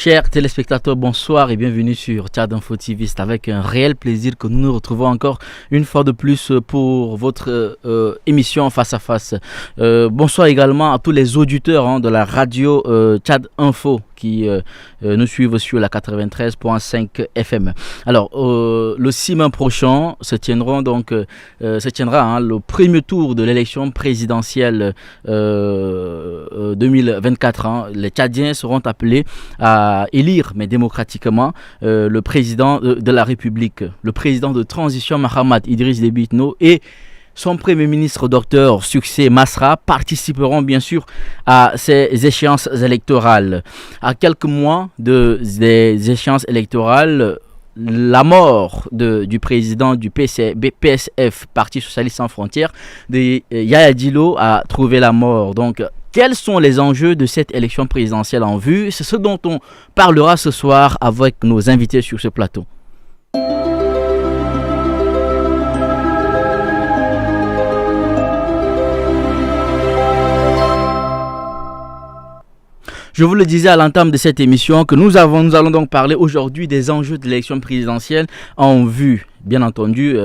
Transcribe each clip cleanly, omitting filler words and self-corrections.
Chers téléspectateurs, bonsoir et bienvenue sur Tchad Info TV. C'est avec un réel plaisir que nous nous retrouvons encore une fois de plus pour votre émission Face à Face. Bonsoir également à tous les auditeurs de la radio Tchad Info qui nous suivent sur la 93.5 FM. Alors, le 6 mai prochain se tiendra le premier tour de l'élection présidentielle 2024. Les Tchadiens seront appelés à élire, mais démocratiquement, le président de la République, le président de transition Mahamat Idriss Déby Itno et son premier ministre Dr Succès Masra participeront bien sûr à ces échéances électorales. À quelques mois des échéances électorales, la mort du président du PSF, Parti Socialiste Sans Frontières, de Yaya Dillo, a trouvé la mort. Donc, quels sont les enjeux de cette élection présidentielle en vue? C'est ce dont on parlera ce soir avec nos invités sur ce plateau. Je vous le disais à l'entame de cette émission que nous allons donc parler aujourd'hui des enjeux de l'élection présidentielle en vue. Bien entendu,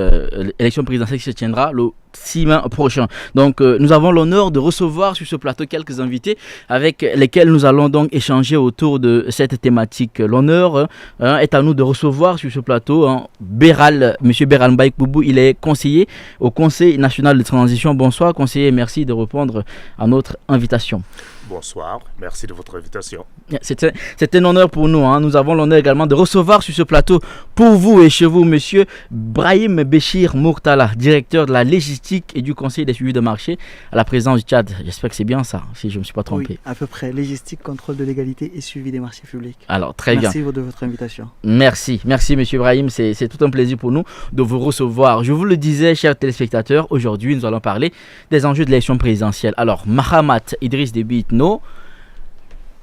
l'élection présidentielle qui se tiendra le 6 mai prochain. Donc, nous avons l'honneur de recevoir sur ce plateau quelques invités avec lesquels nous allons donc échanger autour de cette thématique. L'honneur est à nous de recevoir sur ce plateau M. Béral Mbaye Boubou. Il est conseiller au Conseil national de transition. Bonsoir, conseiller. Merci de répondre à notre invitation. Bonsoir, merci de votre invitation. C'est un honneur pour nous. Nous avons l'honneur également de recevoir sur ce plateau, pour vous et chez vous, monsieur Brahim Béchir Mourtala, directeur de la légistique et du conseil des suivis de marché à la présidence du Tchad. J'espère que c'est bien ça, si je ne me suis pas trompé. Oui, à peu près. Légistique, contrôle de légalité et suivi des marchés publics. Alors, très bien. Merci de votre invitation. Merci, monsieur Brahim. C'est tout un plaisir pour nous de vous recevoir. Je vous le disais, chers téléspectateurs, aujourd'hui, nous allons parler des enjeux de l'élection présidentielle. Alors, Mahamat Idriss Déby Itno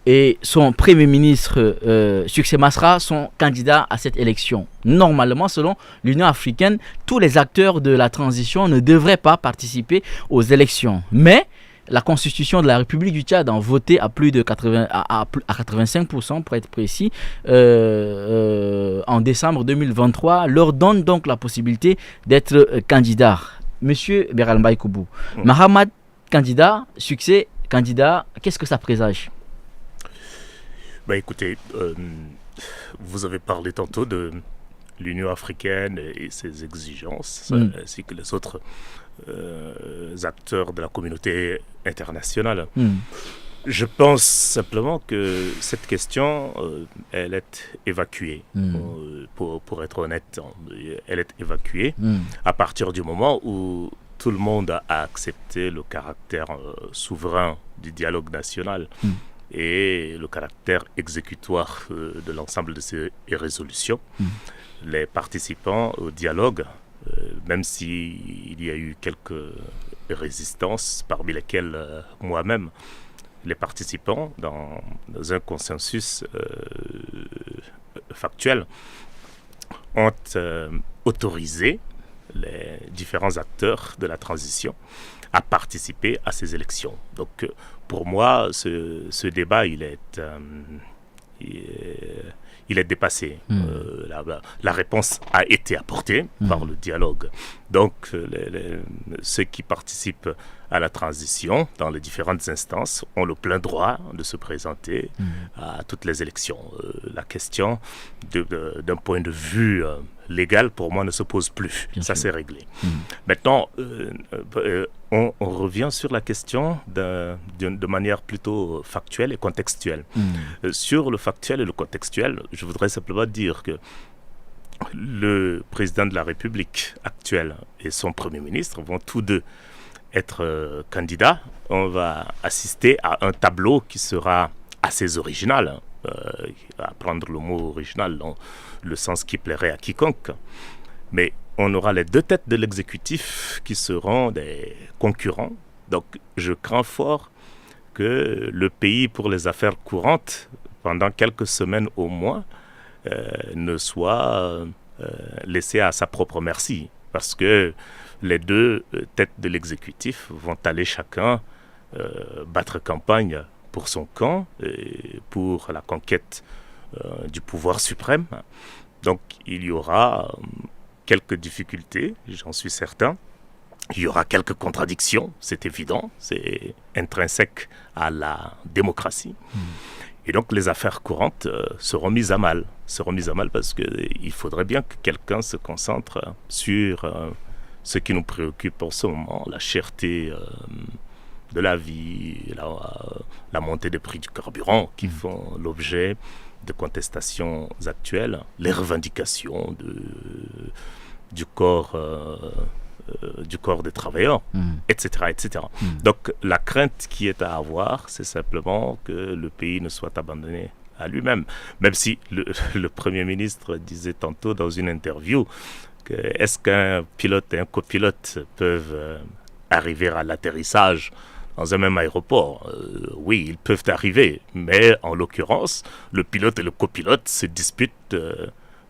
et son premier ministre Succès Masra sont candidats à cette élection. Normalement, selon l'Union africaine, tous les acteurs de la transition ne devraient pas participer aux élections. Mais la Constitution de la République du Tchad, en voté à plus de 85% pour être précis, en décembre 2023, leur donne donc la possibilité d'être candidat. Monsieur Béral Mbaye Boubou, Mahamat candidat, Succès candidat, qu'est-ce que ça présage? Écoutez, vous avez parlé tantôt de l'Union africaine et ses exigences, ainsi que les autres acteurs de la communauté internationale. Je pense simplement que cette question, elle est évacuée. Pour être honnête, elle est évacuée à partir du moment où tout le monde a accepté le caractère souverain du dialogue national et le caractère exécutoire de l'ensemble de ces résolutions. Les participants au dialogue, même s'il y a eu quelques résistances, parmi lesquelles moi-même, les participants, dans un consensus factuel, ont autorisé les différents acteurs de la transition à participer à ces élections. Donc, pour moi, ce débat, il est dépassé. La réponse a été apportée par le dialogue. Donc, ceux qui participent à la transition dans les différentes instances ont le plein droit de se présenter à toutes les élections. La question, d'un point de vue légal, pour moi, ne se pose plus. Ça, c'est réglé. Maintenant, on revient sur la question de manière plutôt factuelle et contextuelle. Sur le factuel et le contextuel, je voudrais simplement dire que le président de la République actuel et son premier ministre vont tous deux être candidats. On va assister à un tableau qui sera assez original, à prendre le mot original dans le sens qui plairait à quiconque. Mais on aura les deux têtes de l'exécutif qui seront des concurrents. Donc je crains fort que le pays, pour les affaires courantes, pendant quelques semaines au moins, ne soit laissé à sa propre merci. Parce que les deux têtes de l'exécutif vont aller chacun battre campagne pour son camp, pour la conquête du pouvoir suprême. Donc il y aura quelques difficultés, j'en suis certain. Il y aura quelques contradictions, c'est évident, c'est intrinsèque à la démocratie. Et donc les affaires courantes seront mises à mal parce qu'il faudrait bien que quelqu'un se concentre sur ce qui nous préoccupe en ce moment, la cherté de la vie, la montée des prix du carburant qui font l'objet de contestations actuelles, les revendications du corps des travailleurs, etc., etc. Donc la crainte qui est à avoir, c'est simplement que le pays ne soit abandonné à lui-même. Même si le Premier ministre disait tantôt dans une interview que est-ce qu'un pilote et un copilote peuvent arriver à l'atterrissage dans un même aéroport? Oui, ils peuvent arriver, mais en l'occurrence, le pilote et le copilote se disputent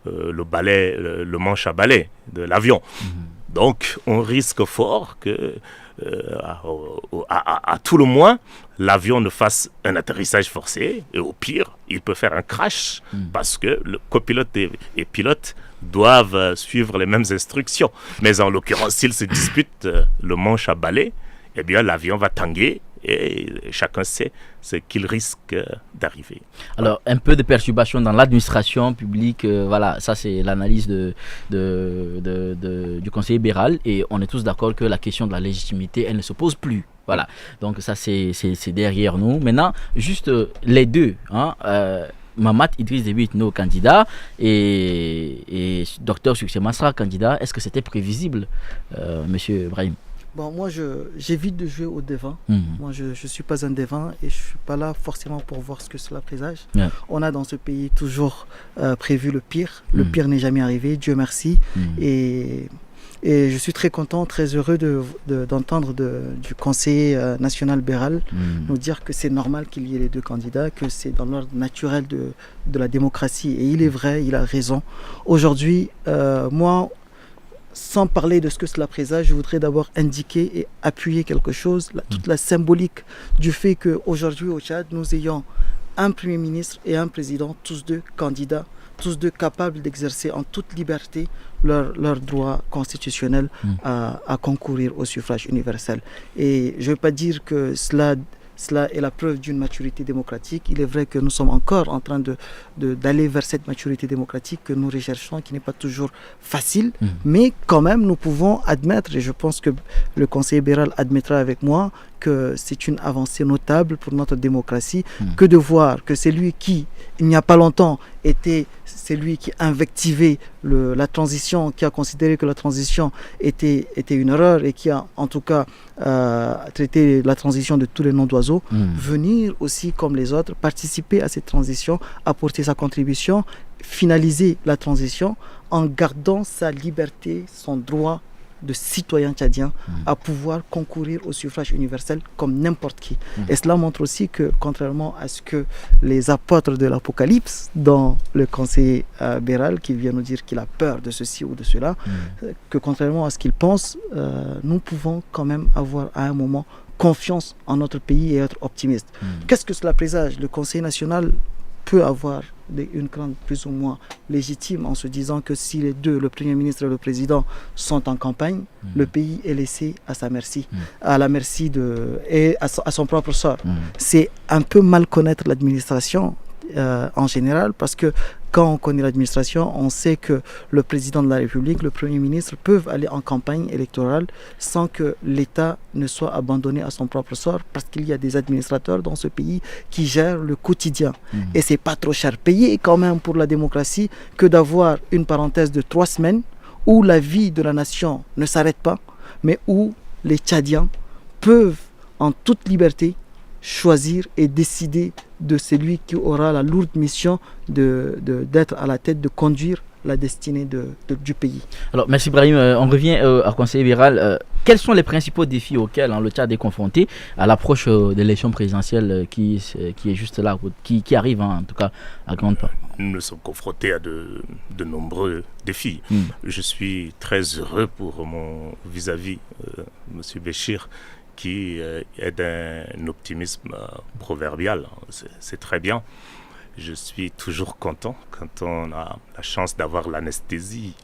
le manche à balai de l'avion. Donc, on risque fort que, à tout le moins, l'avion ne fasse un atterrissage forcé. Et au pire, il peut faire un crash parce que le copilote et pilote doivent suivre les mêmes instructions. Mais en l'occurrence, s'ils se disputent le manche à balai, eh bien, l'avion va tanguer et chacun sait ce qu'il risque d'arriver. Alors, un peu de perturbation dans l'administration publique, voilà, ça c'est l'analyse du conseiller Béral, et on est tous d'accord que la question de la légitimité, elle ne se pose plus. Voilà, donc ça c'est derrière nous. Maintenant, juste les deux, Mahamat Idriss Déby Itno candidat et Dr Succès Masra candidat, est-ce que c'était prévisible, Monsieur Brahim? Bon, moi, j'évite de jouer au devin. Moi, je ne suis pas un devin et je ne suis pas là forcément pour voir ce que cela présage. On a dans ce pays toujours prévu le pire. Le pire n'est jamais arrivé, Dieu merci. Et je suis très content, très heureux d'entendre du conseiller national Béral nous dire que c'est normal qu'il y ait les deux candidats, que c'est dans l'ordre naturel de la démocratie. Et il est vrai, il a raison. Aujourd'hui, moi, sans parler de ce que cela présage, je voudrais d'abord indiquer et appuyer quelque chose, toute la symbolique du fait qu'aujourd'hui au Tchad, nous ayons un Premier ministre et un président, tous deux candidats, tous deux capables d'exercer en toute liberté leur droit constitutionnel à concourir au suffrage universel. Et je ne veux pas dire que cela est la preuve d'une maturité démocratique. Il est vrai que nous sommes encore en train d'aller vers cette maturité démocratique que nous recherchons, qui n'est pas toujours facile, mais quand même nous pouvons admettre, et je pense que le conseiller Béral admettra avec moi, que c'est une avancée notable pour notre démocratie, que de voir que c'est lui qui, il n'y a pas longtemps, c'est lui qui invectivait la transition, qui a considéré que la transition était une erreur et qui a en tout cas traité la transition de tous les noms d'oiseaux, venir aussi comme les autres, participer à cette transition, apporter sa contribution, finaliser la transition en gardant sa liberté, son droit de citoyens tchadiens à pouvoir concourir au suffrage universel comme n'importe qui. Et cela montre aussi que, contrairement à ce que les apôtres de l'Apocalypse, dont le conseiller Béral, qui vient nous dire qu'il a peur de ceci ou de cela, que contrairement à ce qu'il pense, nous pouvons quand même avoir à un moment confiance en notre pays et être optimistes. Qu'est-ce que cela présage? Le Conseil national peut avoir une crainte plus ou moins légitime en se disant que si les deux, le Premier ministre et le Président, sont en campagne, le pays est laissé à sa merci, à la merci et à son propre sort. C'est un peu mal connaître l'administration en général, parce que quand on connaît l'administration, on sait que le président de la République, le Premier ministre peuvent aller en campagne électorale sans que l'État ne soit abandonné à son propre sort, parce qu'il y a des administrateurs dans ce pays qui gèrent le quotidien. Et c'est pas trop cher payé quand même pour la démocratie que d'avoir une parenthèse de 3 semaines où la vie de la nation ne s'arrête pas, mais où les Tchadiens peuvent en toute liberté choisir et décider de celui qui aura la lourde mission d'être à la tête, de conduire la destinée du pays. Alors, merci Brahim. On revient à conseiller Béral. Quels sont les principaux défis auxquels le Tchad est confronté à l'approche de l'élection présidentielle qui est juste là, qui arrive en tout cas à grande part? Nous sommes confrontés à de nombreux défis. Je suis très heureux pour mon vis-à-vis, M. Béchir, qui est d'un optimisme proverbial. C'est très bien. je suis toujours content quand on a la chance d'avoir l'anesthésie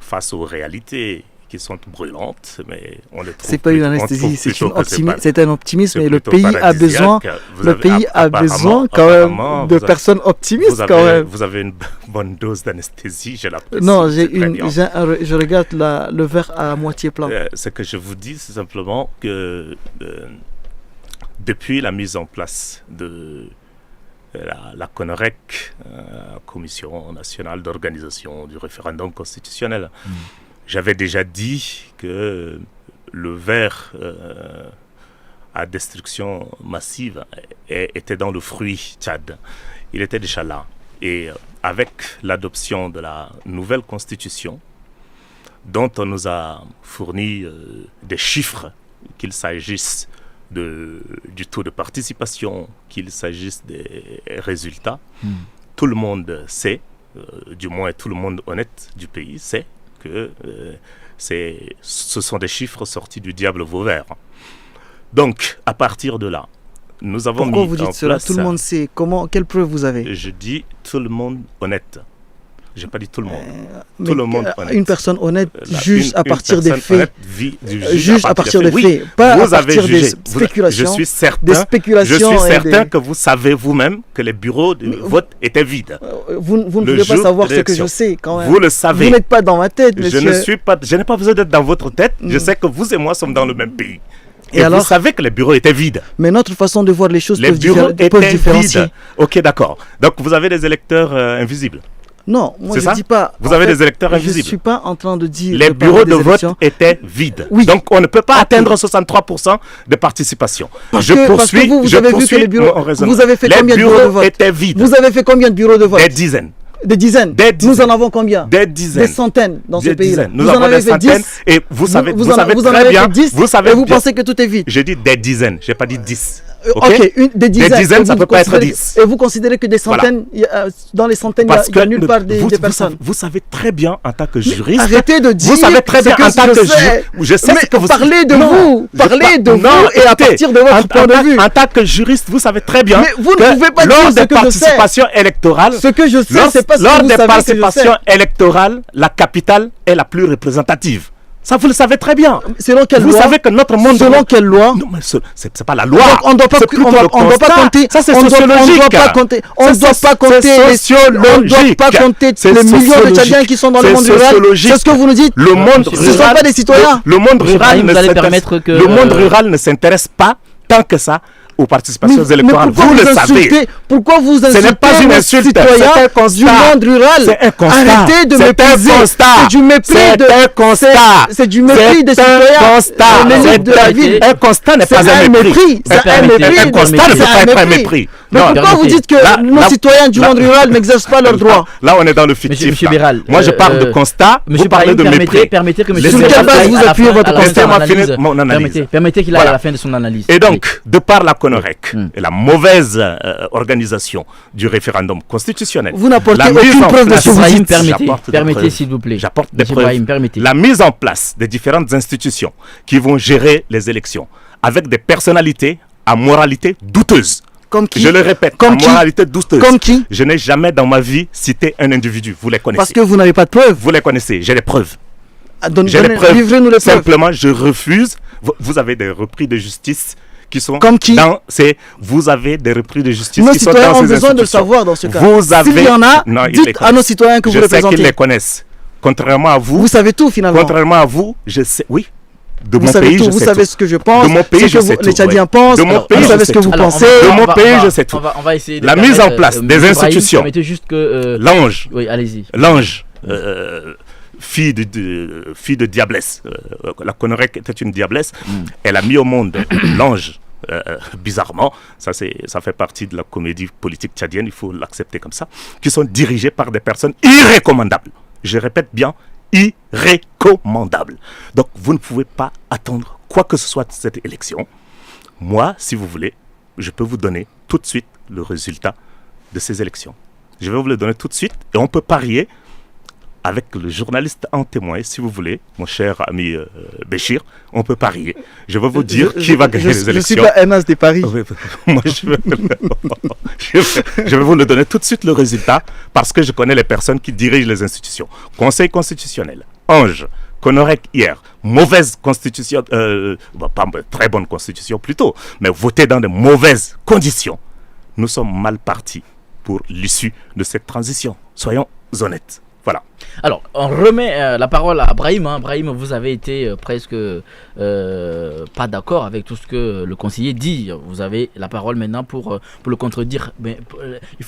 face aux réalités qui sont brûlantes, mais on les trouve. C'est pas une anesthésie, c'est un optimisme, et le pays a besoin, quand même de personnes optimistes quand même. Vous avez une bonne dose d'anesthésie, je l'apprécie. Non, je regarde le verre à moitié plein. Ce que je vous dis, c'est simplement que depuis la mise en place de la CONREC, Commission nationale d'organisation du référendum constitutionnel, j'avais déjà dit que le verre à destruction massive était dans le fruit Tchad. Il était déjà là. Et avec l'adoption de la nouvelle constitution, dont on nous a fourni des chiffres, qu'il s'agisse du taux de participation, qu'il s'agisse des résultats, tout le monde sait, du moins tout le monde honnête du pays sait, que ce sont des chiffres sortis du diable Vauvert. Donc, à partir de là, nous avons Pourquoi mis vous dites en cela? place... Tout le monde sait. Quelle preuve vous avez? Je dis tout le monde honnête. Je n'ai pas dit tout le monde. Tout le monde honnête. Une personne honnête juge à partir des faits. Juge à partir des faits. Pas à partir des spéculations. Je suis certain que vous savez vous-même que les bureaux de vote étaient vides. Vous ne pouvez pas savoir ce que je sais quand même. Vous le savez. Vous n'êtes pas dans ma tête, monsieur. Je n'ai pas besoin d'être dans votre tête. Je sais que vous et moi sommes dans le même pays. Et alors, vous savez que les bureaux étaient vides. Mais notre façon de voir les choses les bureaux peuvent différencier. Vides. Ok, d'accord. Donc vous avez des électeurs invisibles. Non, moi je ne dis pas. Vous avez des électeurs invisibles. Je ne suis pas en train de dire. Les bureaux de vote étaient vides. Oui. Donc on ne peut pas atteindre 63% de participation. Parce que vous avez vu que les bureaux. Vous avez fait combien de bureaux de vote? Étaient vides. Vous avez fait combien de bureaux de vote? Des dizaines. Des dizaines. Nous en avons combien? Des dizaines. Des centaines dans ce pays-là. Nous en avons des centaines. Et vous savez très bien. Et vous pensez que tout est vide? J'ai dit des dizaines. Je n'ai pas dit 10. Ok, des dizaines. Des dizaines, ça ne peut pas être 10. Et vous considérez que des centaines, dans les centaines, il n'y a nulle part des personnes. Vous savez très bien en tant que juriste. Arrêtez de dire. Vous savez très bien en tant que juriste. Je sais ce que vous parlez de vous. Parlez de vous et à partir de votre point de vue. En tant que juriste, vous savez très bien. Mais vous ne pouvez pas dire ce que je sais. Lors des participations électorales. Ce que je sais, c'est pas ce que vous savez. Lors des participations électorales, la capitale est la plus représentative. Ça, vous le savez très bien. Selon quelle loi? Vous savez que notre monde... Selon quelle loi? Non, mais c'est pas la loi. Donc on ne doit pas compter... Ça, c'est sociologique. On ne doit pas compter les millions de Tchadiens qui sont dans le monde rural. C'est ce que vous nous dites. Le monde rural... Ce ne sont pas des citoyens. Le monde rural ne s'intéresse pas tant que ça aux participations électorales. Vous le savez. Pourquoi vous insultez ce n'est pas une insulte, citoyens du monde rural? C'est un constat. Arrêtez de mépriser. C'est du mépris. C'est un constat. C'est du mépris des citoyens. C'est de la ville. Un constat n'est pas un mépris. Un constat ne peut pas être un mépris. Mais pourquoi vous dites que nos citoyens du monde rural n'exercent pas leurs droits? Là, on est dans le fictif. Monsieur Biral, moi, je parle de constat. Vous parlez de mépris. Permettez que sur quelle base vous appuyez votre constat? Permettez qu'il aille à la fin de son analyse. Et donc, de par la CONREC et la mauvaise organisation du référendum constitutionnel, vous n'apportez aucune preuve de ce que vous dites. Permettez, s'il vous plaît. J'apporte des preuves. La mise en place des différentes institutions qui vont gérer les élections avec des personnalités à moralité douteuse. Comme qui? Je le répète, comme à moralité douteuse. Comme qui? Je n'ai jamais dans ma vie cité un individu. Vous les connaissez. Parce que vous n'avez pas de preuves. Vous les connaissez. J'ai des preuves. Livrez-nous les preuves. Simplement, je refuse. Vous avez des repris de justice qui sont comme qui? Vous avez des repris de justice nos qui sont dans ces institutions. Nos citoyens ont besoin de le savoir dans ce cas. S'il y en a, dites à nos citoyens que vous représentez. Je sais qu'ils les connaissent. Contrairement à vous. Vous savez tout finalement. Contrairement à vous, je sais. Oui. De vous mon savez pays, tout. je vous sais savez tout. ce que je pense. De mon pays, je sais tout. Les Tchadiens pensent. De mon pays, vous savez ce que vous pensez. De mon pays, je sais tout. On va essayer de la mise en place des institutions. Permettez juste que l'ange. Oui, allez-y. L'ange. Fille de diablesse. La CONREC était une diablesse. Elle a mis au monde l'ange. Bizarrement, ça fait partie de la comédie politique tchadienne, il faut l'accepter comme ça, qui sont dirigés par des personnes irrecommandables. Je répète bien, irrecommandables. Donc vous ne pouvez pas attendre quoi que ce soit de cette élection. Moi, si vous voulez, je peux vous donner tout de suite le résultat de ces élections. Je vais vous le donner tout de suite et on peut parier avec le journaliste en témoin, si vous voulez, mon cher ami Béchir, on peut parier. Je vais vous dire qui va gagner les élections. Je ne suis pas un as des paris. Moi, je vais vous le donner tout de suite le résultat, parce que je connais les personnes qui dirigent les institutions. Conseil constitutionnel, Ange, Konorek hier, mauvaise constitution, pas très bonne constitution plutôt, mais votée dans de mauvaises conditions. Nous sommes mal partis pour l'issue de cette transition. Soyons honnêtes. Voilà. Alors, on remet la parole à Brahim. Brahim, vous avez été presque pas d'accord avec tout ce que le conseiller dit. Vous avez la parole maintenant pour le contredire. Mais,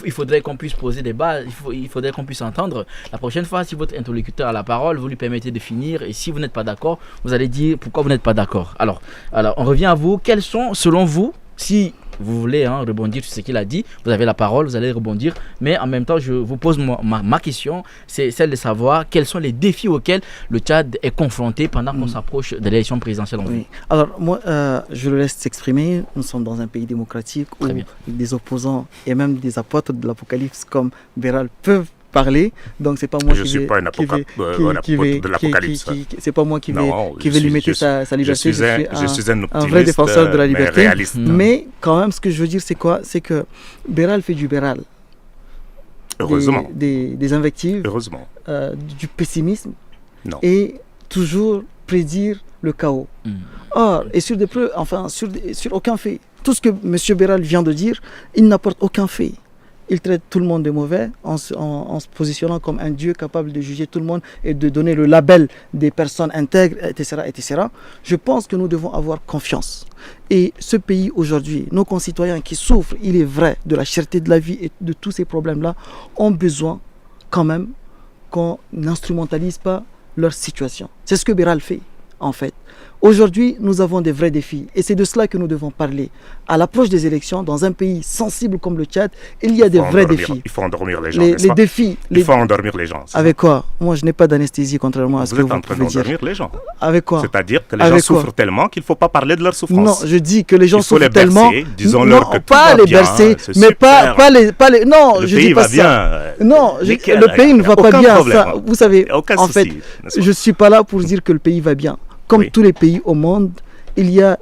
il faudrait qu'on puisse poser des bases, il faudrait qu'on puisse entendre. La prochaine fois, si votre interlocuteur a la parole, vous lui permettez de finir. Et si vous n'êtes pas d'accord, vous allez dire pourquoi vous n'êtes pas d'accord. Alors, on revient à vous. Quels sont, selon vous, si vous voulez rebondir sur ce qu'il a dit, vous avez la parole, vous allez rebondir, mais en même temps je vous pose ma question, c'est celle de savoir quels sont les défis auxquels le Tchad est confronté pendant qu'on s'approche de l'élection présidentielle. Oui. Alors moi je le laisse s'exprimer. Nous sommes dans un pays démocratique où des opposants et même des apôtres de l'apocalypse comme Beral peuvent parler, donc c'est pas moi c'est pas moi qui vais limiter sa liberté. Je suis un vrai défenseur de la liberté, mais quand même ce que je veux dire c'est quoi, c'est que Beral fait du Beral, heureusement, des invectives, heureusement, du pessimisme, et toujours prédire le chaos. Or, et sur aucun fait, tout ce que M. Beral vient de dire, il n'apporte aucun fait. Il traite tout le monde de mauvais en se positionnant comme un dieu capable de juger tout le monde et de donner le label des personnes intègres, etc., etc. Je pense que nous devons avoir confiance. Et ce pays aujourd'hui, nos concitoyens qui souffrent, il est vrai, de la cherté de la vie et de tous ces problèmes-là, ont besoin quand même qu'on n'instrumentalise pas leur situation. C'est ce que Beral fait, en fait. Aujourd'hui, nous avons des vrais défis et c'est de cela que nous devons parler. À l'approche des élections, dans un pays sensible comme le Tchad, il y a des vrais défis. Il faut endormir les gens, les défis. Il faut endormir les gens. Avec quoi? Moi, je n'ai pas d'anesthésie, contrairement à ce que vous pouvez dire. Vous êtes en train d'endormir les gens. Avec quoi? C'est-à-dire que les gens souffrent tellement qu'il ne faut pas parler de leur souffrance. Non, je dis que les gens souffrent tellement. Disons-leur que pas les bercer, mais pas les. Non, je dis pas ça. Non, le pays ne va pas bien. Vous savez, en fait, je ne suis pas là pour dire que le pays va bien. Comme tous les pays au monde,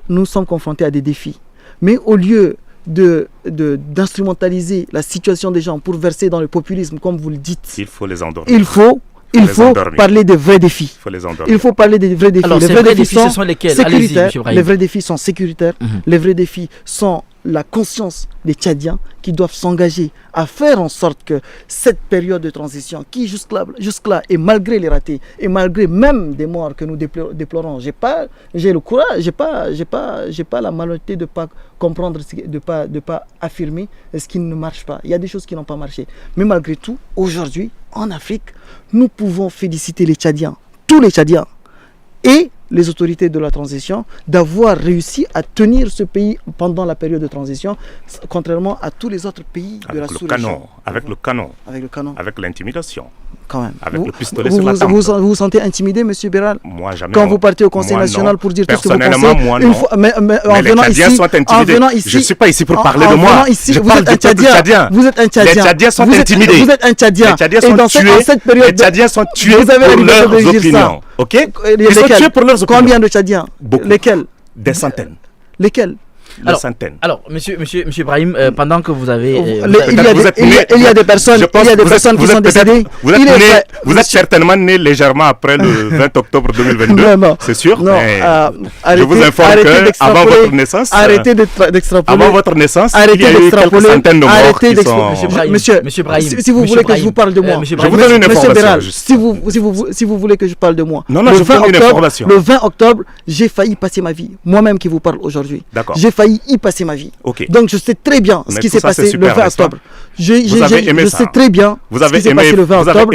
nous sommes confrontés à des défis. Mais au lieu d'instrumentaliser la situation des gens pour verser dans le populisme, comme vous le dites, il faut les endormir. Il faut parler des vrais défis. Il faut parler des vrais défis. Alors, les vrais défis ce sont lesquels? sécuritaires. Les vrais défis sont sécuritaires. Les vrais défis sont la conscience des Tchadiens qui doivent s'engager à faire en sorte que cette période de transition qui jusque-là et malgré les ratés et malgré même des morts que nous déplorons, j'ai le courage, j'ai pas la malhonnêteté de pas comprendre, de pas affirmer ce qui ne marche pas. Il y a des choses qui n'ont pas marché. Mais malgré tout, aujourd'hui, en Afrique, nous pouvons féliciter les Tchadiens, tous les Tchadiens et les autorités de la transition d'avoir réussi à tenir ce pays pendant la période de transition, contrairement à tous les autres pays de la sous-région. Avec le canon. Avec l'intimidation. Quand même. Avec le pistolet sur la tempe. Vous vous sentez intimidé, M. Beral? Moi, jamais. Quand vous partez au Conseil national pour dire tout ce que vous pensez? Personnellement, moi, non. Mais les Tchadiens sont intimidés. Je ne suis pas ici pour parler de moi. Je parle du peuple tchadien. Vous êtes un Tchadien. Les Tchadiens sont intimidés. Vous êtes un Tchadien. Les Tchadiens sont tués. Les Tchadiens sont tués pour leurs opinions. Ok? Ils sont tués pour leurs opinions. Combien de Tchadiens? Beaucoup. Lesquels? Des centaines. Lesquels? Alors, monsieur Brahim, pendant que vous avez... il y a des personnes qui sont décédées. Vous êtes certainement né légèrement après le 20 octobre 2022, c'est sûr. Non, je vous informe qu'avant votre naissance, arrêtez d'extrapoler. Avant votre naissance, il y a eu quelques centaines de morts qui sont... Monsieur Brahim, si vous voulez que je vous parle de moi, je vous donne une information. Si vous voulez que je parle de moi, non, je vous donne une information. Le 20 octobre, j'ai failli passer ma vie. Moi-même qui vous parle aujourd'hui. D'accord. J'ai failli y passer ma vie. Okay. Donc je sais très bien ce qui s'est passé le 20 octobre. Je sais très bien ce qui s'est passé le 20 octobre.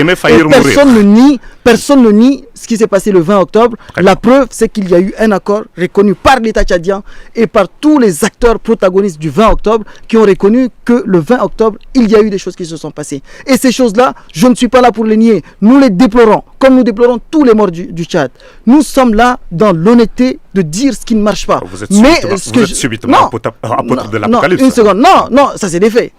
Personne ne nie ce qui s'est passé le 20 octobre. La preuve, c'est qu'il y a eu un accord reconnu par l'État tchadien et par tous les acteurs protagonistes du 20 octobre qui ont reconnu que le 20 octobre, il y a eu des choses qui se sont passées. Et ces choses-là, je ne suis pas là pour les nier. Nous les déplorons, comme nous déplorons tous les morts du Tchad. Nous sommes là dans l'honnêteté de dire ce qui ne marche pas. Vous êtes subitement apôtre de l'Apocalypse. Une seconde. Non, ça c'est des faits.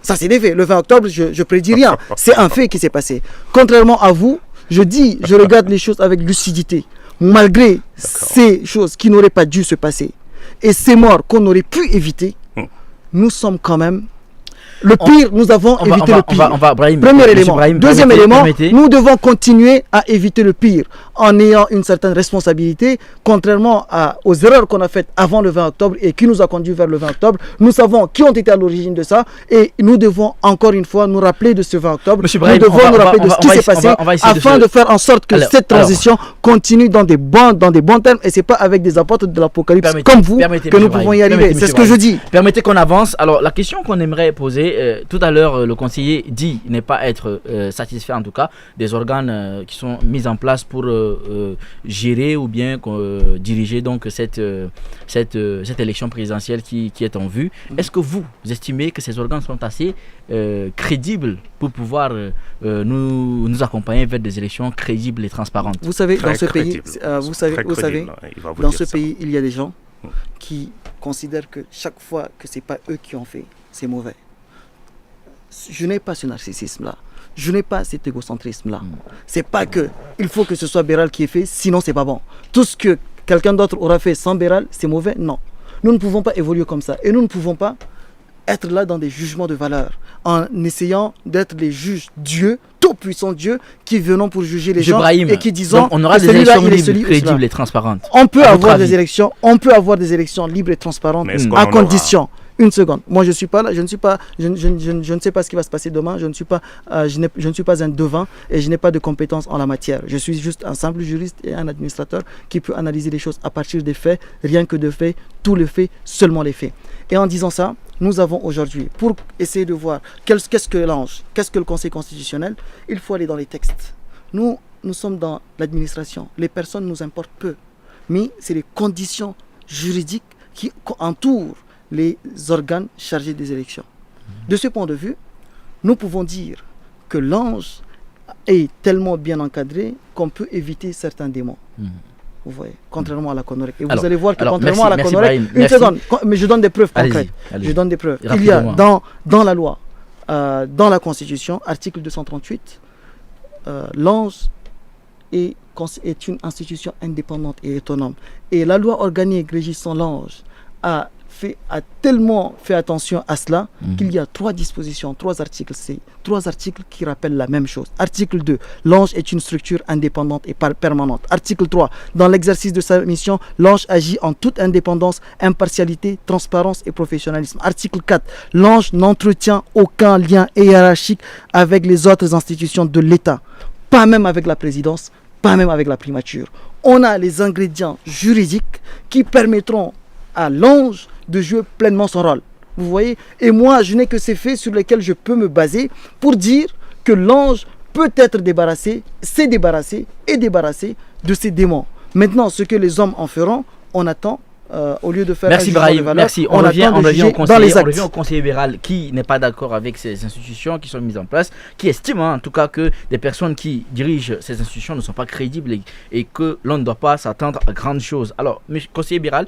Le 20 octobre, je prédis rien. C'est un fait qui s'est passé. Contrairement à vous, Je regarde les choses avec lucidité. Malgré ces choses qui n'auraient pas dû se passer et ces morts qu'on aurait pu éviter, nous sommes quand même... Le pire, nous avons évité le pire. Premier élément. Deuxième élément, nous devons continuer à éviter le pire en ayant une certaine responsabilité, contrairement aux erreurs qu'on a faites avant le 20 octobre et qui nous a conduit vers le 20 octobre. Nous savons qui ont été à l'origine de ça et nous devons encore une fois nous rappeler de ce 20 octobre. Nous devons nous rappeler de ce qui s'est passé afin de faire en sorte que cette transition continue dans des bons termes et ce n'est pas avec des apôtres de l'Apocalypse comme vous que nous pouvons y arriver. C'est ce que je dis. Permettez qu'on avance. Alors la question qu'on aimerait poser, tout à l'heure, le conseiller dit ne pas être satisfait, en tout cas, des organes qui sont mis en place pour gérer ou bien diriger donc cette élection présidentielle qui est en vue. Est-ce que vous estimez que ces organes sont assez crédibles pour pouvoir nous accompagner vers des élections crédibles et transparentes? Vous savez, dans ce pays, dans ce pays, il y a des gens qui considèrent que chaque fois que c'est pas eux qui ont fait, c'est mauvais. Je n'ai pas ce narcissisme-là. Je n'ai pas cet égocentrisme-là. C'est pas que il faut que ce soit Béral qui ait fait, sinon c'est pas bon. Tout ce que quelqu'un d'autre aura fait sans Béral, c'est mauvais. Non. Nous ne pouvons pas évoluer comme ça. Et nous ne pouvons pas être là dans des jugements de valeur, en essayant d'être les juges Dieu, tout-puissant Dieu, qui venons pour juger les gens et qui disons on aura des élections libres, crédibles et transparentes. On peut avoir des élections libres et transparentes à condition. Une seconde. Moi, je suis pas là. Je ne sais pas ce qui va se passer demain. Je ne suis pas un devin et je n'ai pas de compétences en la matière. Je suis juste un simple juriste et un administrateur qui peut analyser les choses à partir des faits, rien que de faits, tous les faits, seulement les faits. Et en disant ça, nous avons aujourd'hui, pour essayer de voir qu'est-ce que l'ange, qu'est-ce que le Conseil constitutionnel, il faut aller dans les textes. Nous sommes dans l'administration. Les personnes nous importent peu, mais c'est les conditions juridiques qui entourent les organes chargés des élections. De ce point de vue, nous pouvons dire que l'ange est tellement bien encadré qu'on peut éviter certains démons. Vous voyez, contrairement à la Conorec. Et vous allez voir que contrairement à la Conorec, une seconde, mais je donne des preuves concrètes. Je donne des preuves. Il y a dans la loi, dans la Constitution, article 238, l'ange est une institution indépendante et autonome. Et la loi organique régissant l'ange a tellement fait attention à cela qu'il y a 3 dispositions, 3 articles qui rappellent la même chose. Article 2, l'ange est une structure indépendante et permanente. Article 3, dans l'exercice de sa mission, l'ange agit en toute indépendance, impartialité, transparence et professionnalisme. Article 4, l'ange n'entretient aucun lien hiérarchique avec les autres institutions de l'État, pas même avec la présidence, pas même avec la primature. On a les ingrédients juridiques qui permettront à l'ange de jouer pleinement son rôle. Vous voyez? Et moi, je n'ai que ces faits sur lesquels je peux me baser pour dire que l'ange peut être débarrassé, s'est débarrassé et débarrassé de ces démons. Maintenant, ce que les hommes en feront, on attend. Au lieu de faire merci Brahim, merci. On revient au conseiller Béral qui n'est pas d'accord avec ces institutions qui sont mises en place, qui estime en tout cas que des personnes qui dirigent ces institutions ne sont pas crédibles et que l'on ne doit pas s'attendre à grandes choses. Alors, conseiller Béral,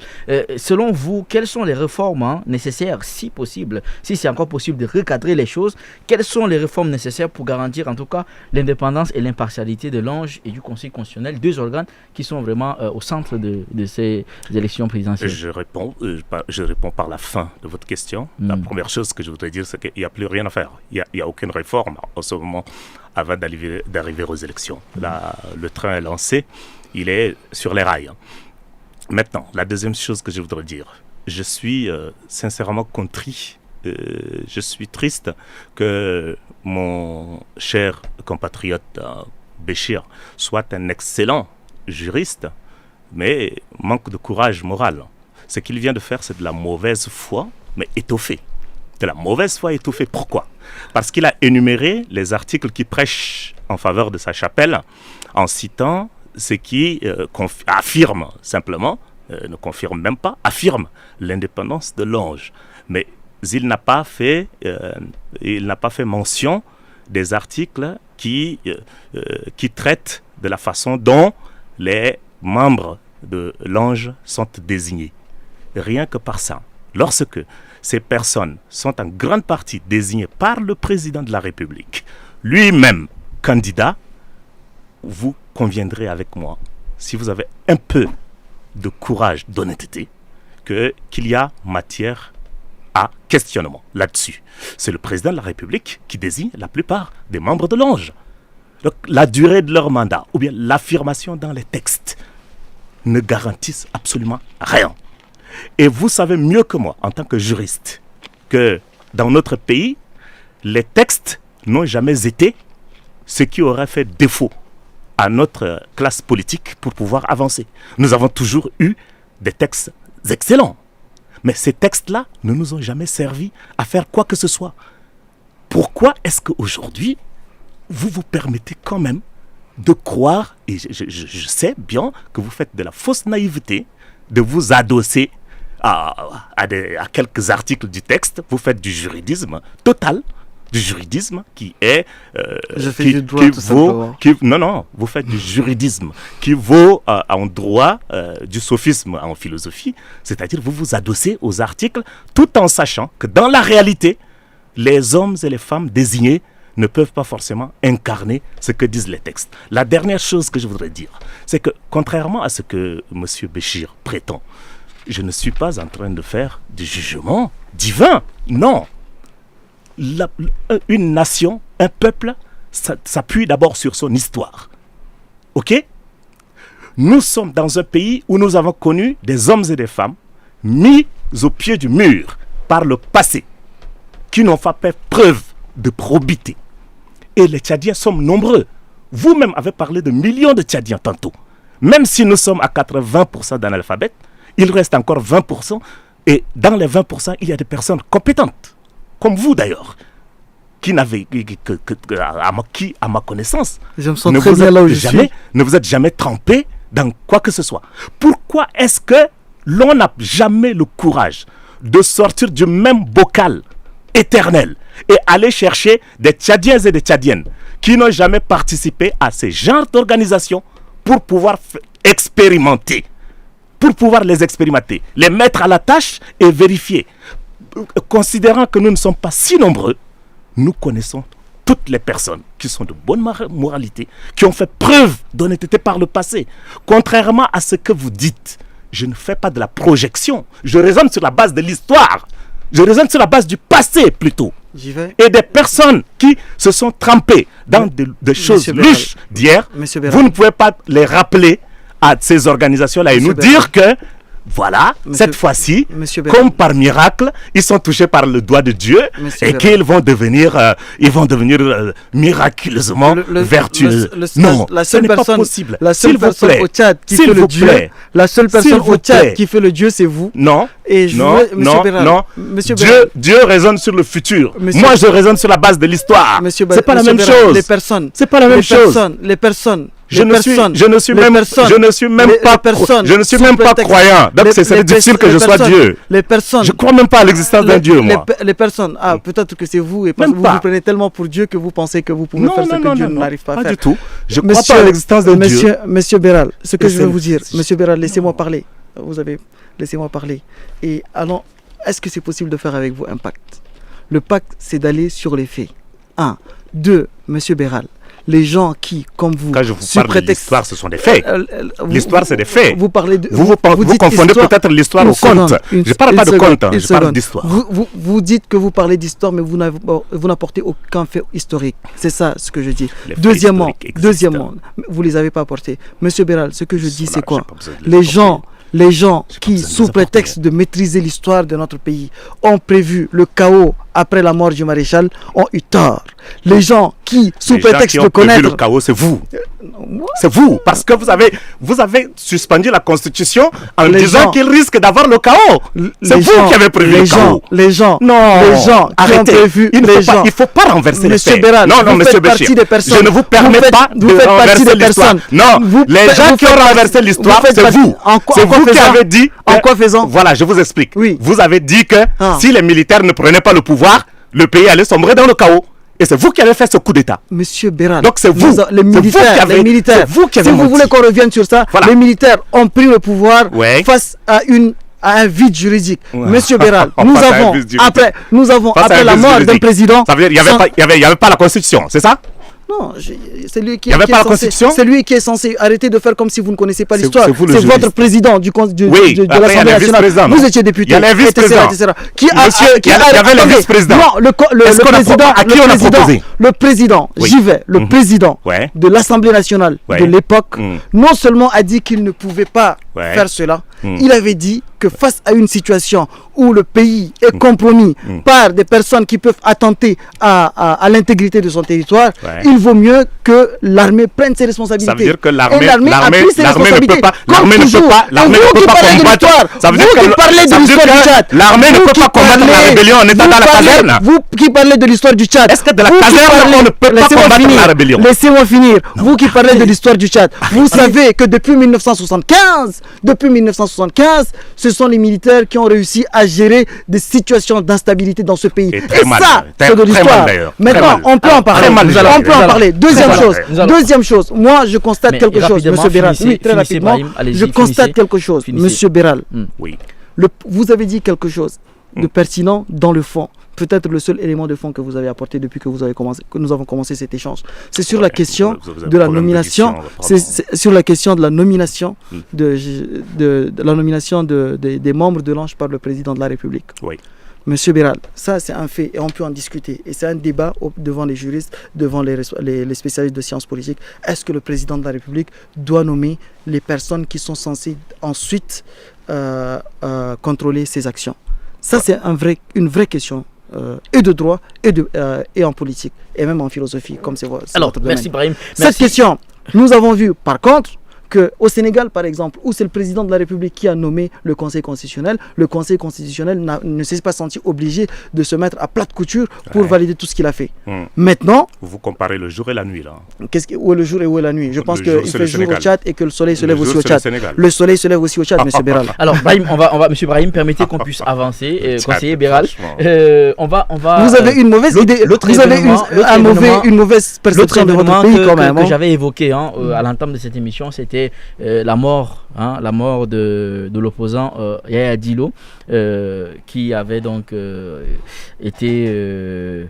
selon vous, quelles sont les réformes nécessaires, si possible, si c'est encore possible de recadrer les choses, quelles sont les réformes nécessaires pour garantir en tout cas l'indépendance et l'impartialité de l'ange et du Conseil constitutionnel, 2 organes qui sont vraiment au centre de ces élections présidentielles? Je réponds par la fin de votre question. La première chose que je voudrais dire, c'est qu'il n'y a plus rien à faire. Il n'y a aucune réforme en ce moment avant d'arriver aux élections. Le train est lancé, il est sur les rails. Maintenant, la deuxième chose que je voudrais dire, je suis sincèrement contrit. Je suis triste que mon cher compatriote Béchir soit un excellent juriste, mais manque de courage moral. Ce qu'il vient de faire, c'est de la mauvaise foi, mais étoffée. De la mauvaise foi étoffée. Pourquoi? Parce qu'il a énuméré les articles qui prêchent en faveur de sa chapelle, en citant ce qui affirme simplement, ne confirme même pas, affirme l'indépendance de l'ange. Mais il n'a pas fait mention des articles qui traitent de la façon dont les membres de l'ange sont désignés. Rien que par ça. Lorsque ces personnes sont en grande partie désignées par le président de la République, lui-même candidat, vous conviendrez avec moi, si vous avez un peu de courage, d'honnêteté, qu'il y a matière à questionnement là-dessus. C'est le président de la République qui désigne la plupart des membres de l'Onge. Donc, la durée de leur mandat ou bien l'affirmation dans les textes ne garantissent absolument rien. Et vous savez mieux que moi, en tant que juriste, que dans notre pays, les textes n'ont jamais été ce qui aurait fait défaut à notre classe politique pour pouvoir avancer. Nous avons toujours eu des textes excellents. Mais ces textes-là ne nous ont jamais servi à faire quoi que ce soit. Pourquoi est-ce qu'aujourd'hui, vous vous permettez quand même de croire, et je sais bien que vous faites de la fausse naïveté, de vous adosser à quelques articles du texte, vous faites du juridisme total, du juridisme qui est... non, vous faites du juridisme qui vaut en droit du sophisme en philosophie, c'est-à-dire vous vous adossez aux articles tout en sachant que dans la réalité, les hommes et les femmes désignés ne peuvent pas forcément incarner ce que disent les textes. La dernière chose que je voudrais dire, c'est que contrairement à ce que M. Béchir prétend, je ne suis pas en train de faire du jugement divin, non. Une nation, un peuple, s'appuie d'abord sur son histoire. Ok? Nous sommes dans un pays où nous avons connu des hommes et des femmes mis au pied du mur par le passé, qui n'ont pas fait preuve de probité. Et les Tchadiens sommes nombreux. Vous-même avez parlé de millions de Tchadiens tantôt. Même si nous sommes à 80% d'analphabètes, il reste encore 20%. Et dans les 20%, il y a des personnes compétentes. Comme vous d'ailleurs, qui n'avez, à ma connaissance, ne vous êtes jamais trempé dans quoi que ce soit. Pourquoi est-ce que l'on n'a jamais le courage de sortir du même bocal éternel et aller chercher des Tchadiens et des Tchadiennes qui n'ont jamais participé à ces genres d'organisations pour pouvoir expérimenter, les mettre à la tâche et vérifier. Considérant que nous ne sommes pas si nombreux, nous connaissons toutes les personnes qui sont de bonne moralité, qui ont fait preuve d'honnêteté par le passé. Contrairement à ce que vous dites, je ne fais pas de la projection, je raisonne sur la base de l'histoire, je raisonne sur la base du passé plutôt. Et des personnes qui se sont trempées dans des choses louches d'hier, vous ne pouvez pas les rappeler à ces organisations-là et nous dire que voilà, cette fois-ci, comme par miracle, ils sont touchés par le doigt de Dieu et qu'ils vont devenir, miraculeusement vertueux. Non, ce n'est pas possible. La seule personne au Tchad qui fait le Dieu, la seule personne au Tchad qui fait le Dieu, c'est vous. Non, non. Dieu raisonne sur le futur. Moi, je raisonne sur la base de l'histoire. C'est pas la même chose. Les personnes. C'est pas la même chose. Les personnes. Je ne suis même pas croyant. Donc c'est difficile que je sois Dieu. Les personnes. Je crois même pas à l'existence d'un Dieu, moi. Les personnes. Ah, peut-être que c'est vous et parce que vous vous prenez tellement pour Dieu que vous pensez que vous pouvez faire ce que Dieu n'arrive pas à faire. Pas du tout. Je crois pas à l'existence d'un Dieu. Monsieur Béral, ce que je veux vous dire, Monsieur Béral, laissez-moi parler. Laissez-moi parler. Et alors, est-ce que c'est possible de faire avec vous un pacte? Le pacte, c'est d'aller sur les faits. 1. 2. Monsieur Béral, les gens qui, comme vous, quand je vous parle de l'histoire, ce sont des faits. L'histoire, c'est des faits. Vous parlez de. Vous confondez peut-être l'histoire au conte. Je ne parle pas de conte, je parle d'histoire. Vous dites que vous parlez d'histoire, mais vous n'apportez aucun fait historique. C'est ça ce que je dis. Deuxièmement, vous ne les avez pas apportés. Monsieur Béral, ce que je dis, c'est quoi? Les gens qui, sous prétexte de maîtriser l'histoire de notre pays, ont prévu le chaos après la mort du maréchal, ont eu tort. Les gens qui, sous prétexte de connaître... le chaos, c'est vous. C'est vous, parce que vous avez suspendu la Constitution en disant qu'il risque d'avoir le chaos. C'est vous qui avez prévu le chaos. Les gens qui ont prévu... Il ne faut pas renverser les faits. Non, monsieur Béchir, je ne vous permets pas de renverser l'histoire. Non, les gens qui ont renversé l'histoire, c'est vous. C'est vous qui avez dit... En quoi faisant? Voilà, je vous explique. Oui. Vous avez dit que si les militaires ne prenaient pas le pouvoir, le pays allait sombrer dans le chaos. Et c'est vous qui avez fait ce coup d'État. Monsieur Béral. Donc c'est vous. Les militaires. Si vous voulez qu'on revienne sur ça, voilà. Les militaires ont pris le pouvoir face à un vide juridique. Monsieur Béral, nous avons après la mort d'un président. Ça veut dire qu'il n'y avait pas la Constitution, c'est ça? Non, c'est lui qui Il n'y avait qui pas est la censé, Constitution. c'est lui qui est censé arrêter de faire comme si vous ne connaissez pas C'est l'histoire. vous le C'est juriste. votre président de Oui, l'Assemblée après, il y a nationale. les vice-présidents, non? Vous étiez député. Il y a les vice-présidents. etc. Il y avait les vice-présidents. Non, le président. À qui on a proposé? Le président, Oui. j'y vais. Le président Ouais. de l'Assemblée nationale Ouais. de l'époque, Mm. non seulement a dit qu'il ne pouvait pas Ouais. faire cela, Mm. il avait dit que face à une situation où le pays est compromis par des personnes qui peuvent attenter à l'intégrité de son territoire, Ouais. il vaut mieux que l'armée prenne ses responsabilités. Ça veut dire que Et l'armée a pris ses ne responsabilités. peut pas, Comme l'armée ne toujours. peut pas, Et l'armée vous ne peut qui pas parlez de combattre. l'histoire, Ça veut dire vous qui parlez de l'histoire du Tchad, l'armée ne vous peut qui pas combattre la parlez- rébellion en étant vous dans la parlez- caserne. Vous qui parlez de l'histoire du Tchad, Est-ce que de la vous qui caserne, parlez- on ne peut pas Laissez-moi combattre finir. la rébellion? Laissez-moi finir. Vous qui parlez de l'histoire du Tchad, vous savez que depuis 1975, ce sont les militaires qui ont réussi à gérer des situations d'instabilité dans ce pays. Et très mal, ça, très- c'est de très l'histoire. mal d'ailleurs. Très Maintenant, mal. on peut en parler. Très mal, On nous peut en allons- parler. Nous allons- Deuxième chose. Moi, je constate Mais quelque chose, rapidement, Monsieur Béral. finissez, Oui, très finissez, rapidement. Brahim, allez-y, Je constate finissez. quelque chose, Finissez. Monsieur Béral. Oui. Vous avez dit quelque chose de pertinent dans le fond. Peut-être le seul élément de fond que vous avez apporté depuis que nous avons commencé cet échange. C'est sur la question vous avez de la problème de nomination. diction, on va C'est sur la question de la nomination de la nomination des membres de l'ANCHE par le président de la République. Oui. Monsieur Béral, ça c'est un fait et on peut en discuter. Et c'est un débat devant les juristes, devant les spécialistes de sciences politiques. Est-ce que le président de la République doit nommer les personnes qui sont censées ensuite contrôler ses actions? Ça c'est une vraie question. Et de droit et en politique et même en philosophie comme c'est votre domaine. Merci Brahim. Cette question, nous avons vu par contre qu'au Sénégal par exemple, où c'est le président de la République qui a nommé le Conseil constitutionnel, le Conseil constitutionnel ne s'est pas senti obligé de se mettre à plate couture pour valider tout ce qu'il a fait. Maintenant, vous comparez le jour et la nuit là. Où est le jour et où est la nuit? Je pense qu'il fait jour au Tchad et que le soleil se lève aussi au Tchad. Le soleil se lève aussi au Tchad, monsieur Béral. Alors Brahim, Monsieur Brahim, permettez qu'on puisse avancer. Conseiller Béral, on va. Vous avez une mauvaise idée. Vous avez une mauvaise perception de votre pays quand même. Que j'avais évoqué à l'entame de cette émission, c'était la mort de l'opposant Yaya Dillo, qui avait donc été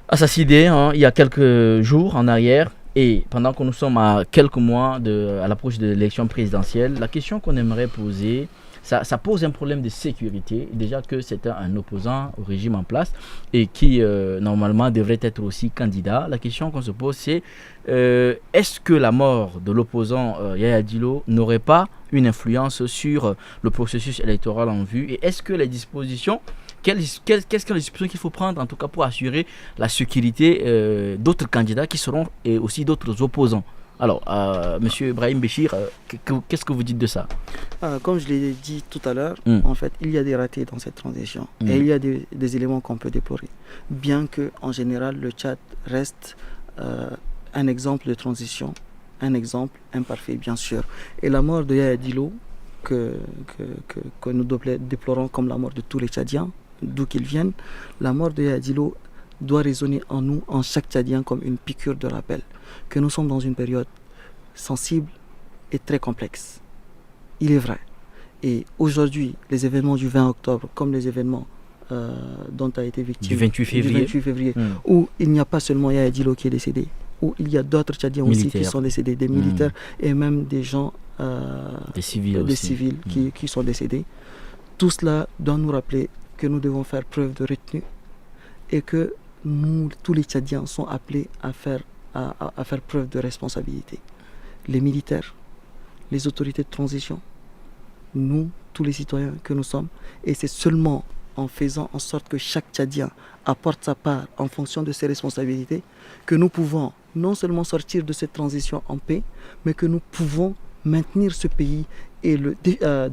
assassiné il y a quelques jours en arrière. Et pendant que nous sommes à quelques mois à l'approche de l'élection présidentielle, la question qu'on aimerait poser, ça pose un problème de sécurité. Déjà que c'était un opposant au régime en place et qui normalement devrait être aussi candidat. La question qu'on se pose, c'est est-ce que la mort de l'opposant Yaya Dillo n'aurait pas une influence sur le processus électoral en vue? Et est-ce que les dispositions, qu'est-ce que les dispositions qu'il faut prendre en tout cas pour assurer la sécurité d'autres candidats qui seront et aussi d'autres opposants? Alors, Monsieur Brahim Béchir, qu'est-ce que vous dites de ça? Comme je l'ai dit tout à l'heure, en fait, il y a des ratés dans cette transition et il y a des éléments qu'on peut déplorer. Bien que, en général, le Tchad reste un exemple de transition, un exemple imparfait, bien sûr. Et la mort de Yaya Dillo, que nous déplorons comme la mort de tous les Tchadiens, d'où qu'ils viennent, la mort de Yaya Dillo doit résonner en nous, en chaque Tchadien, comme une piqûre de rappel que nous sommes dans une période sensible et très complexe. Il est vrai. Et aujourd'hui, les événements du 20 octobre, comme les événements dont a été victime du 28 février, où il n'y a pas seulement Yaya Dillo qui est décédé, où il y a d'autres Tchadiens aussi qui sont décédés, des militaires et même des gens, des civils, qui sont décédés. Tout cela doit nous rappeler que nous devons faire preuve de retenue et que nous, tous les Tchadiens, sont appelés à faire preuve de responsabilité. Les militaires, les autorités de transition, nous, tous les citoyens que nous sommes, et c'est seulement en faisant en sorte que chaque Tchadien apporte sa part en fonction de ses responsabilités que nous pouvons non seulement sortir de cette transition en paix, mais que nous pouvons maintenir ce pays et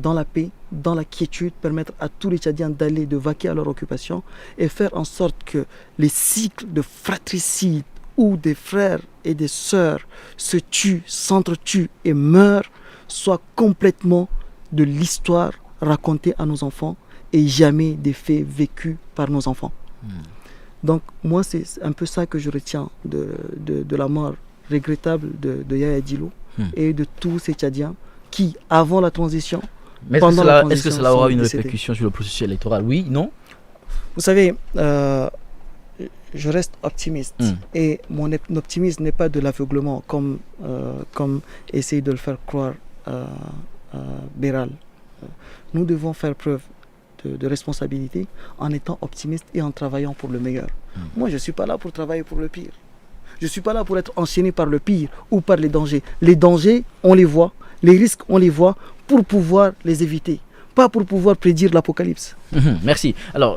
dans la paix, dans la quiétude, permettre à tous les Tchadiens de vaquer à leur occupation et faire en sorte que les cycles de fratricide où des frères et des sœurs se tuent, s'entretuent et meurent soient complètement de l'histoire racontée à nos enfants et jamais des faits vécus par nos enfants. Donc moi c'est un peu ça que je retiens de la mort regrettable de Yaya Dillo et de tous ces Tchadiens qui, avant la transition, mais est-ce que cela aura une répercussion sur le processus électoral? Oui, non? Vous savez, je reste optimiste. Et mon optimisme n'est pas de l'aveuglement comme essaye de le faire croire Béral. Nous devons faire preuve de responsabilité en étant optimiste et en travaillant pour le meilleur. Moi, je ne suis pas là pour travailler pour le pire. Je ne suis pas là pour être enchaîné par le pire ou par les dangers. Les dangers, on les voit. Les risques, on les voit pour pouvoir les éviter. Pas pour pouvoir prédire l'apocalypse. Merci. Alors,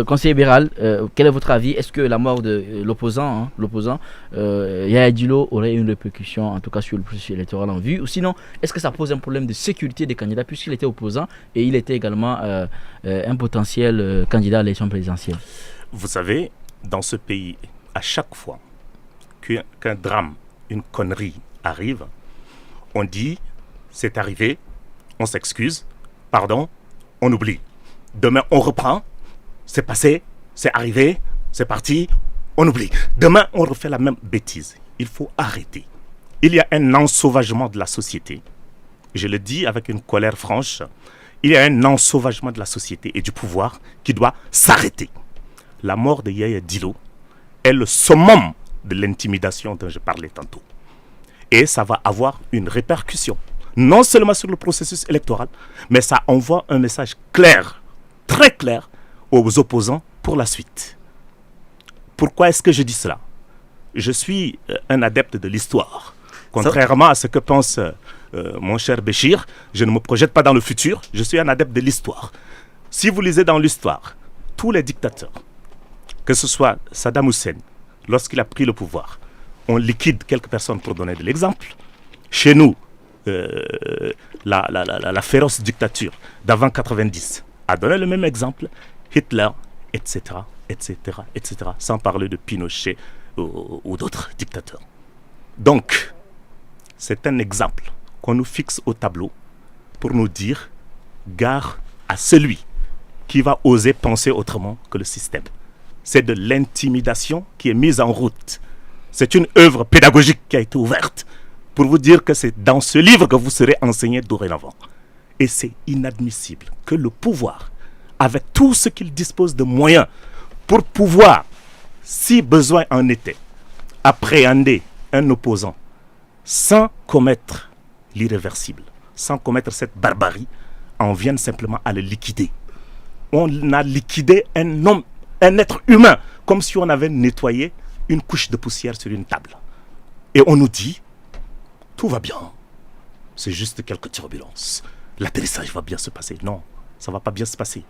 conseiller Béral, quel est votre avis? Est-ce que la mort de l'opposant, Yaya Dilo, aurait une répercussion, en tout cas sur le processus électoral en vue? Ou sinon, est-ce que ça pose un problème de sécurité des candidats, puisqu'il était opposant et il était également un potentiel candidat à l'élection présidentielle? Vous savez, dans ce pays, à chaque fois qu'un drame, une connerie arrive, on dit, c'est arrivé, on s'excuse, pardon, on oublie. Demain, on reprend, c'est passé, c'est arrivé, c'est parti, on oublie. Demain, on refait la même bêtise. Il faut arrêter. Il y a un ensauvagement de la société. Je le dis avec une colère franche. Il y a un ensauvagement de la société et du pouvoir qui doit s'arrêter. La mort de Yaya Dilo est le summum de l'intimidation dont je parlais tantôt. Et ça va avoir une répercussion. Non seulement sur le processus électoral, mais ça envoie un message clair, très clair, aux opposants pour la suite. Pourquoi est-ce que je dis cela? Je suis un adepte de l'histoire. Contrairement à ce que pense mon cher Béchir, je ne me projette pas dans le futur, je suis un adepte de l'histoire. Si vous lisez dans l'histoire, tous les dictateurs, que ce soit Saddam Hussein, lorsqu'il a pris le pouvoir, on liquide quelques personnes pour donner de l'exemple. Chez nous, la féroce dictature d'avant 90 a donné le même exemple. Hitler, etc., etc., etc., sans parler de Pinochet ou d'autres dictateurs. Donc, c'est un exemple qu'on nous fixe au tableau pour nous dire gare à celui qui va oser penser autrement que le système. C'est de l'intimidation qui est mise en route. C'est une œuvre pédagogique qui a été ouverte pour vous dire que c'est dans ce livre que vous serez enseigné dorénavant. Et c'est inadmissible que le pouvoir, avec tout ce qu'il dispose de moyens pour pouvoir, si besoin en était, appréhender un opposant sans commettre l'irréversible, sans commettre cette barbarie, en vienne simplement à le liquider. On a liquidé un homme, un être humain, comme si on avait nettoyé une couche de poussière sur une table. Et on nous dit, tout va bien, c'est juste quelques turbulences. L'atterrissage va bien se passer. Non, ça ne va pas bien se passer.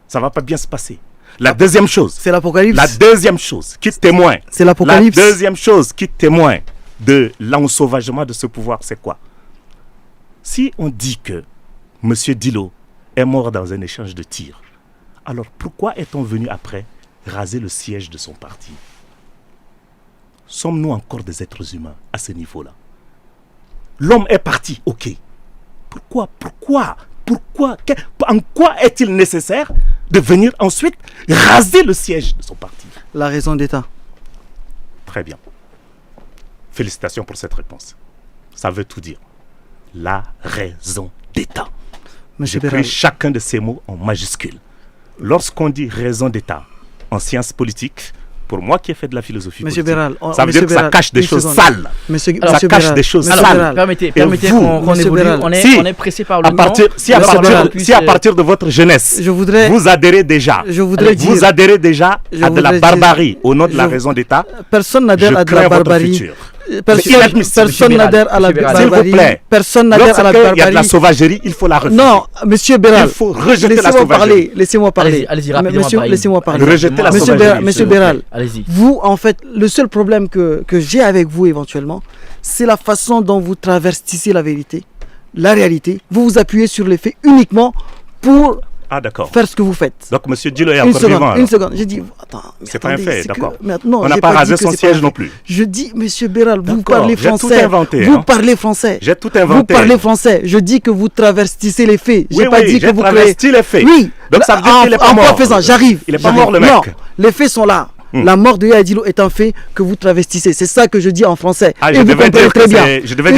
Ça ne va pas bien se passer. La deuxième chose, c'est l'apocalypse. La deuxième chose qui témoigne, c'est l'apocalypse. La deuxième chose qui témoigne de l'ensauvagement de ce pouvoir, c'est quoi? Si on dit que M. Dilo est mort dans un échange de tirs, alors pourquoi est-on venu après raser le siège de son parti? Sommes-nous encore des êtres humains à ce niveau-là? L'homme est parti, ok. Pourquoi en quoi est-il nécessaire de venir ensuite raser le siège de son parti? La raison d'État. Très bien. Félicitations pour cette réponse. Ça veut tout dire. La raison d'État. J'ai pris chacun de ces mots en majuscule. Lorsqu'on dit raison d'État en sciences politiques, pour moi qui ai fait de la philosophie politique, ça veut dire que ça cache des choses sales. Ça cache des choses sales. Permettez qu'on évolue. On est pressé par le temps. Si à partir de votre jeunesse, vous adhérez déjà à de la barbarie au nom de la raison d'État, personne n'adhère à de la barbarie. Personne n'adhère à la barbarie. S'il vous plaît. Personne n'adhère à la barbarie. Il y a de la sauvagerie, il faut la refuser. Non, monsieur Béral. Il faut rejeter la sauvagerie. Laissez-moi parler. Allez-y, rapidement. Laissez-moi parler. Rejeter la sauvagerie. Monsieur Béral, allez-y. vous, en fait, le seul problème que j'ai avec vous éventuellement, c'est la façon dont vous traversez la vérité, la réalité. Vous vous appuyez sur les faits uniquement pour faire ce que vous faites. Donc, monsieur Dilo est encore vivant. Une seconde. J'ai dit, attends. C'est pas un fait, d'accord. On n'a pas rasé son siège non plus. Je dis, monsieur Béral, vous parlez français. J'ai tout inventé. Vous parlez français. J'ai tout inventé. Vous parlez français. Je dis que vous traversez les faits. J'ai pas dit que vous traversez les faits. Oui. Donc, ça veut dire qu'il est pas mort. J'arrive. Il est pas mort, le mec. Non, les faits sont là. La mort de Yaya Dilo est un fait que vous travestissez. C'est ça que je dis en français. Ah, je devais dire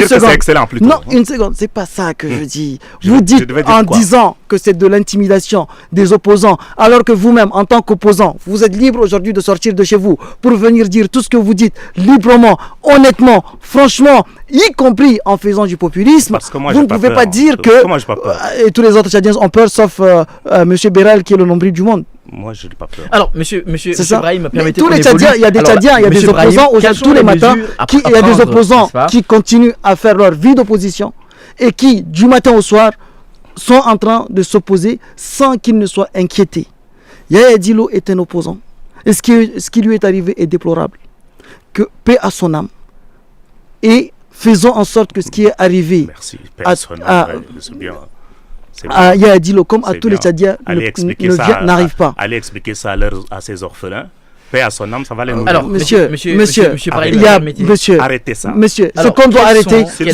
que c'est excellent plutôt. Non, une seconde, c'est pas ça que je dis. Vous dites en disant que c'est de l'intimidation des opposants, alors que vous-même, en tant qu'opposant, vous êtes libre aujourd'hui de sortir de chez vous pour venir dire tout ce que vous dites librement, honnêtement, franchement, y compris en faisant du populisme, vous ne pouvez pas dire que et tous les autres Tchadiens ont peur, sauf M. Béral qui est le nombril du monde. Moi, je n'ai pas peur. Alors, monsieur Brahim, permettez tous les Tchadiens, il y a des Tchadiens, il y a des opposants tous les matins, il y a des opposants qui continuent à faire leur vie d'opposition et qui, du matin au soir, sont en train de s'opposer sans qu'ils ne soient inquiétés. Yaya Dillo est un opposant. Et ce qui lui est arrivé est déplorable. Que paix à son âme. Et faisons en sorte que ce qui est arrivé à Yaya Dillo, comme à tous les Tchadiens, n'arrive pas. Allez expliquer ça à ses orphelins. Paix à son âme, ça va les nourrir. Alors, monsieur, arrêtez ça. Monsieur, ce qu'on doit arrêter, c'est de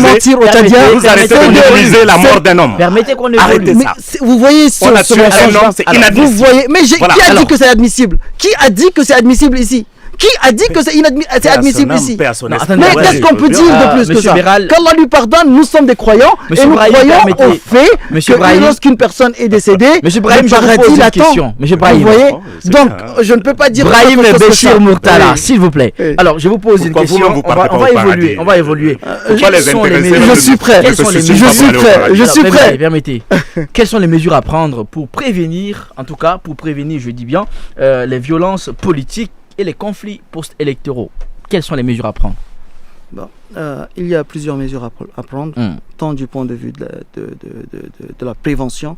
mentir aux Tchadiens. Vous arrêtez de minimiser la mort d'un homme. Permettez qu'on évolue. Arrêtez ça. Vous voyez on a tué un homme, c'est inadmissible. Vous voyez, mais qui a dit que c'est admissible? Qui a dit que c'est admissible ici? Qui a dit que c'est admissible ici? Mais qu'est-ce qu'on peut dire de plus que ça? Qu'Allah lui pardonne, nous sommes des croyants et nous croyons au fait que lorsqu'une personne est décédée, le paradis l'attend. Vous voyez? Donc, je ne peux pas dire... Brahim Béchir Mourtala, s'il vous plaît. Alors, je vous pose une question. On va évoluer. Je suis prêt. Je suis prêt. Permettez. Quelles sont les mesures à prendre pour prévenir, en tout cas, je dis bien, les violences politiques et les conflits post-électoraux? Quelles sont les mesures à prendre? Il y a plusieurs mesures à prendre, tant du point de vue de la prévention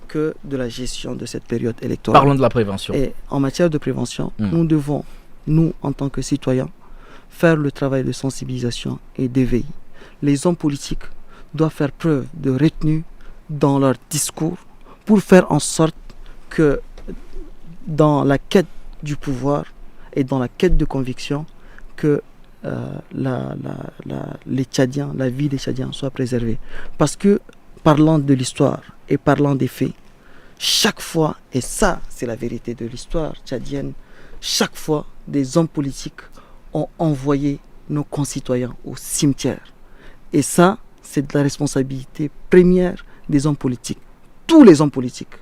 que de la gestion de cette période électorale. Parlons de la prévention. Et en matière de prévention, nous devons, nous, en tant que citoyens, faire le travail de sensibilisation et d'éveil. Les hommes politiques doivent faire preuve de retenue dans leur discours pour faire en sorte que dans la quête du pouvoir et dans la quête de conviction, que les Tchadiens, la vie des Tchadiens soit préservée. Parce que, parlant de l'histoire et parlant des faits, chaque fois, et ça c'est la vérité de l'histoire tchadienne, chaque fois des hommes politiques ont envoyé nos concitoyens au cimetière. Et ça, c'est de la responsabilité première des hommes politiques. Tous les hommes politiques,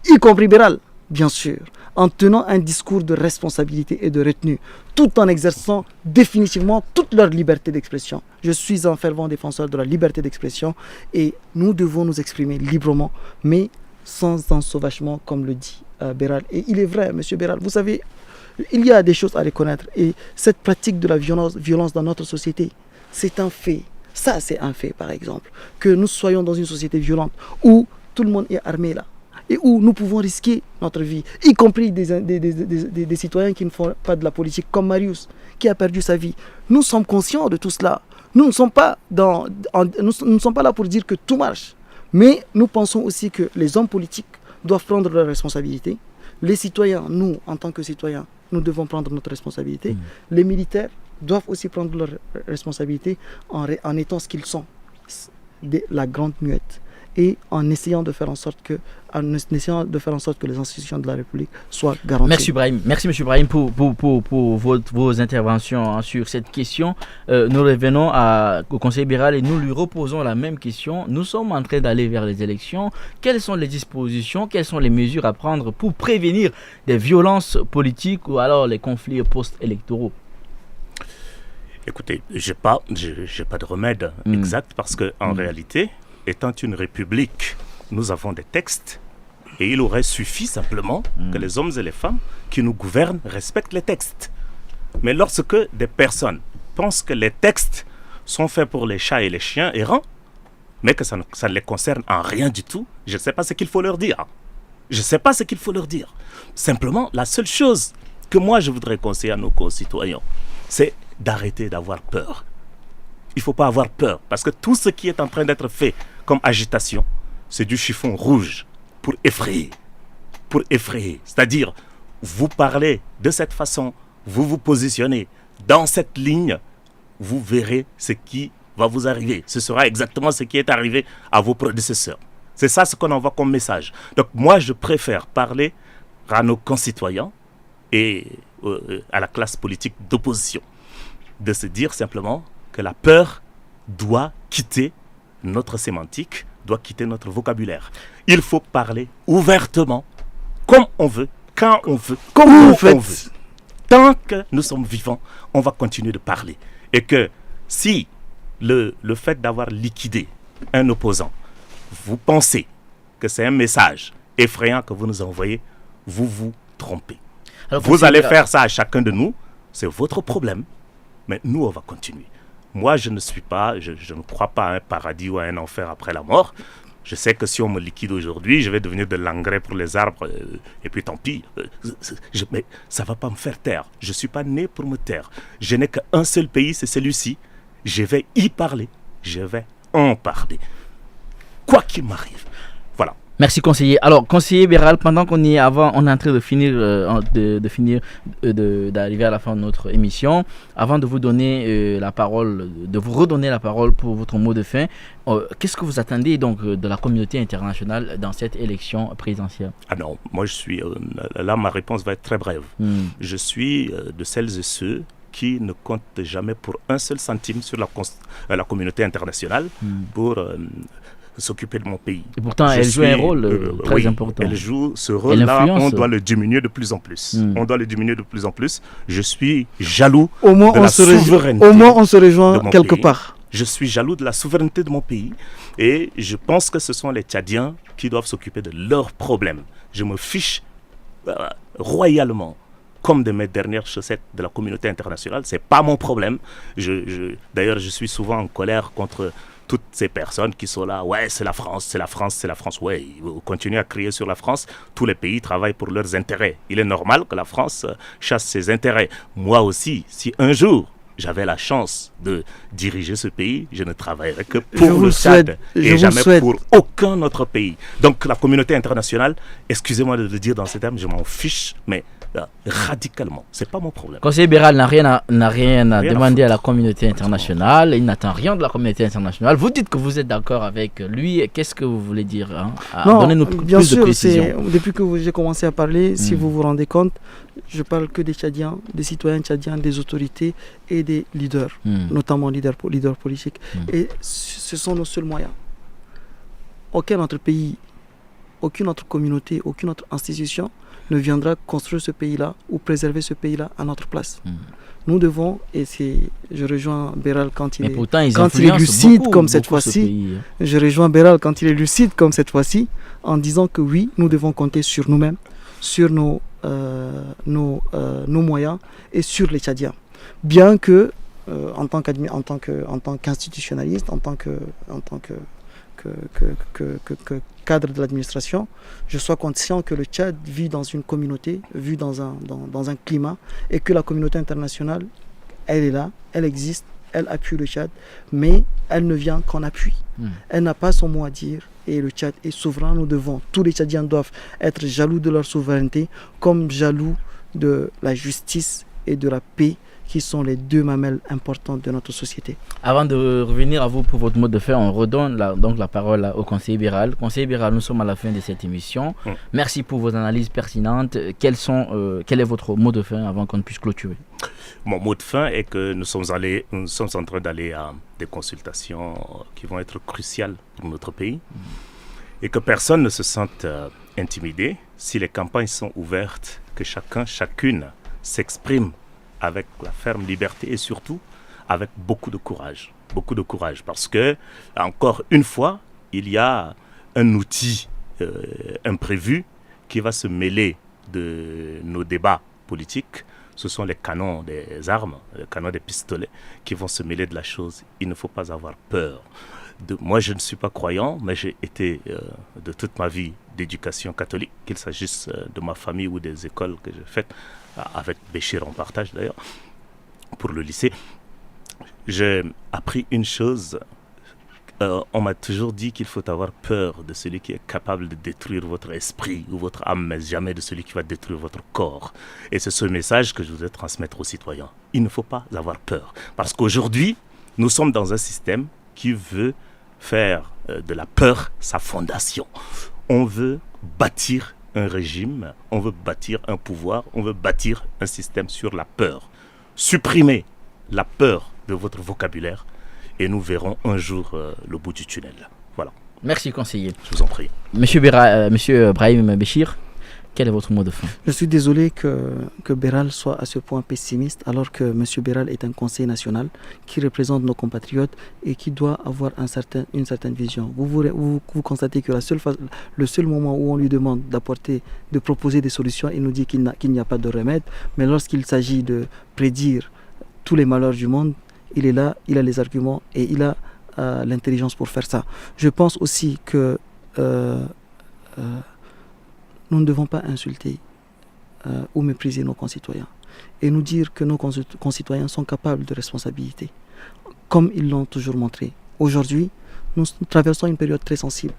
y compris Béral, bien sûr, en tenant un discours de responsabilité et de retenue, tout en exerçant définitivement toute leur liberté d'expression. Je suis un fervent défenseur de la liberté d'expression et nous devons nous exprimer librement, mais sans ensauvagement, comme le dit Béral. Et il est vrai, M. Béral, vous savez, il y a des choses à reconnaître. Et cette pratique de la violence dans notre société, c'est un fait. Ça, c'est un fait, par exemple. Que nous soyons dans une société violente où tout le monde est armé là. Et où nous pouvons risquer notre vie, y compris des citoyens qui ne font pas de la politique, comme Marius, qui a perdu sa vie. Nous sommes conscients de tout cela. Nous ne sommes pas là pour dire que tout marche. Mais nous pensons aussi que les hommes politiques doivent prendre leurs responsabilités. Les citoyens, nous, en tant que citoyens, nous devons prendre notre responsabilité. Les militaires doivent aussi prendre leurs responsabilités en étant ce qu'ils sont, la grande muette. Et en essayant de faire en sorte que les institutions de la République soient garanties. Merci Brahim. Merci M. Brahim pour vos interventions sur cette question. Nous revenons au conseiller Béral et nous lui reposons la même question. Nous sommes en train d'aller vers les élections. Quelles sont les dispositions, quelles sont les mesures à prendre pour prévenir des violences politiques ou alors les conflits post-électoraux? Écoutez, j'ai pas de remède exact parce qu'en réalité, étant une république, nous avons des textes et il aurait suffi simplement que les hommes et les femmes qui nous gouvernent respectent les textes. Mais lorsque des personnes pensent que les textes sont faits pour les chats et les chiens errants, mais que ça ne les concerne en rien du tout, je ne sais pas ce qu'il faut leur dire. Simplement, la seule chose que moi je voudrais conseiller à nos concitoyens, c'est d'arrêter d'avoir peur. Il ne faut pas avoir peur, parce que tout ce qui est en train d'être fait comme agitation, c'est du chiffon rouge pour effrayer. C'est-à-dire, vous parlez de cette façon, vous vous positionnez dans cette ligne, vous verrez ce qui va vous arriver. Ce sera exactement ce qui est arrivé à vos prédécesseurs. C'est ça ce qu'on envoie comme message. Donc moi, je préfère parler à nos concitoyens et à la classe politique d'opposition. de se dire simplement que la peur doit quitter notre sémantique, doit quitter notre vocabulaire. Il faut parler ouvertement, comme on veut, quand on veut, comme vous faites. On veut. Tant que nous sommes vivants, on va continuer de parler. Et que si le fait d'avoir liquidé un opposant, vous pensez que c'est un message effrayant que vous nous envoyez, vous vous trompez. Alors, vous allez faire ça à chacun de nous, c'est votre problème, mais nous, on va continuer. Moi, je ne crois pas à un paradis ou à un enfer après la mort. Je sais que si on me liquide aujourd'hui, je vais devenir de l'engrais pour les arbres, et puis tant pis. Mais ça ne va pas me faire taire. Je ne suis pas né pour me taire. Je n'ai qu'un seul pays, c'est celui-ci. Je vais y parler. Je vais en parler. Quoi qu'il m'arrive. Voilà. Merci conseiller. Alors conseiller Béral, pendant qu'on est en train de finir d'arriver à la fin de notre émission, avant de vous donner la parole, de vous redonner la parole pour votre mot de fin, qu'est-ce que vous attendez donc de la communauté internationale dans cette élection présidentielle? Ah non, moi je suis là, ma réponse va être très brève. Je suis de celles et ceux qui ne comptent jamais pour un seul centime sur la communauté internationale pour s'occuper de mon pays. Et pourtant, elle joue un rôle très important. Elle joue ce rôle-là, on doit le diminuer de plus en plus. On doit le diminuer de plus en plus. Je suis jaloux de la souveraineté. Au moins, on se rejoint quelque part. Je suis jaloux de la souveraineté de mon pays et je pense que ce sont les Tchadiens qui doivent s'occuper de leurs problèmes. Je me fiche royalement comme de mes dernières chaussettes de la communauté internationale. Ce n'est pas mon problème. D'ailleurs, je suis souvent en colère contre toutes ces personnes qui sont là, ouais, c'est la France, c'est la France, c'est la France. Ouais, vous continuez à crier sur la France. Tous les pays travaillent pour leurs intérêts. Il est normal que la France chasse ses intérêts. Moi aussi, si un jour j'avais la chance de diriger ce pays, je ne travaillerais que pour le Tchad et jamais pour aucun autre pays. Donc la communauté internationale, excusez-moi de le dire dans ces termes, je m'en fiche, mais radicalement, c'est pas mon problème. Conseiller Béral n'a rien à demander à la communauté internationale, il n'attend rien de la communauté internationale. Vous dites que vous êtes d'accord avec lui, qu'est-ce que vous voulez dire Donnez-nous plus de précision. Depuis que j'ai commencé à parler, si vous vous rendez compte, je parle que des Tchadiens, des citoyens tchadiens, des autorités et des leaders, notamment leaders politiques. Et ce sont nos seuls moyens. Aucun autre pays, aucune autre communauté, aucune autre institution ne viendra construire ce pays-là ou préserver ce pays-là à notre place. Nous devons, et je rejoins Béral quand il est lucide comme cette fois-ci, je rejoins Béral quand il est lucide comme cette fois-ci, en disant que oui, nous devons compter sur nous-mêmes, sur nos moyens et sur les Tchadiens. Bien que, en tant qu'institutionnaliste, en tant que cadre de l'administration, je sois conscient que le Tchad vit dans une communauté, vit dans un climat, et que la communauté internationale, elle est là, elle existe, elle appuie le Tchad, mais elle ne vient qu'en appui. Elle n'a pas son mot à dire, et le Tchad est souverain. Tous les Tchadiens doivent être jaloux de leur souveraineté, comme jaloux de la justice et de la paix, qui sont les deux mamelles importantes de notre société. Avant de revenir à vous pour votre mot de fin, on redonne donc la parole au conseiller Béral. Conseiller Béral, nous sommes à la fin de cette émission. Merci pour vos analyses pertinentes. Quel est votre mot de fin avant qu'on ne puisse clôturer? Mon mot de fin est que nous sommes en train d'aller à des consultations qui vont être cruciales pour notre pays et que personne ne se sente intimidé. Si les campagnes sont ouvertes, que chacune s'exprime avec la ferme liberté et surtout avec beaucoup de courage parce que, encore une fois, il y a un outil imprévu qui va se mêler de nos débats politiques. Ce sont les canons des armes, les canons des pistolets qui vont se mêler de la chose. Il ne faut pas avoir peur. Moi, je ne suis pas croyant, mais j'ai été de toute ma vie d'éducation catholique, qu'il s'agisse de ma famille ou des écoles que j'ai faites, avec Béchir en partage d'ailleurs, pour le lycée. J'ai appris une chose, on m'a toujours dit qu'il faut avoir peur de celui qui est capable de détruire votre esprit ou votre âme, mais jamais de celui qui va détruire votre corps. Et c'est ce message que je voudrais transmettre aux citoyens. Il ne faut pas avoir peur, parce qu'aujourd'hui, nous sommes dans un système qui veut faire de la peur sa fondation. On veut bâtir un régime, on veut bâtir un pouvoir, on veut bâtir un système sur la peur. Supprimer la peur de votre vocabulaire et nous verrons un jour le bout du tunnel. Voilà. Merci, conseiller. Je vous en prie. Monsieur Brahim Béchir, quel est votre mot de fin? Je suis désolé que Beral soit à ce point pessimiste, alors que M. Beral est un conseiller national qui représente nos compatriotes et qui doit avoir une certaine vision. Vous constatez que le seul moment où on lui demande de proposer des solutions, il nous dit qu'il n'y a pas de remède. Mais lorsqu'il s'agit de prédire tous les malheurs du monde, il est là, il a les arguments et il a l'intelligence pour faire ça. Je pense aussi que nous ne devons pas insulter ou mépriser nos concitoyens et nous dire que nos concitoyens sont capables de responsabilité, comme ils l'ont toujours montré. Aujourd'hui, nous traversons une période très sensible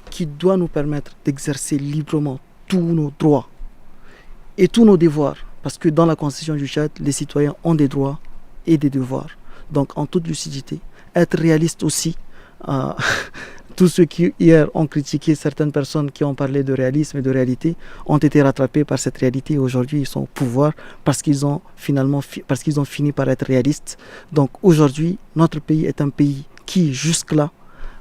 qui doit nous permettre d'exercer librement tous nos droits et tous nos devoirs, parce que dans la Constitution du Tchad, les citoyens ont des droits et des devoirs. Donc en toute lucidité, être réaliste aussi. Tous ceux qui hier ont critiqué certaines personnes qui ont parlé de réalisme et de réalité ont été rattrapés par cette réalité. Aujourd'hui, ils sont au pouvoir parce qu'ils ont fini par être réalistes. Donc aujourd'hui, notre pays est un pays qui jusque-là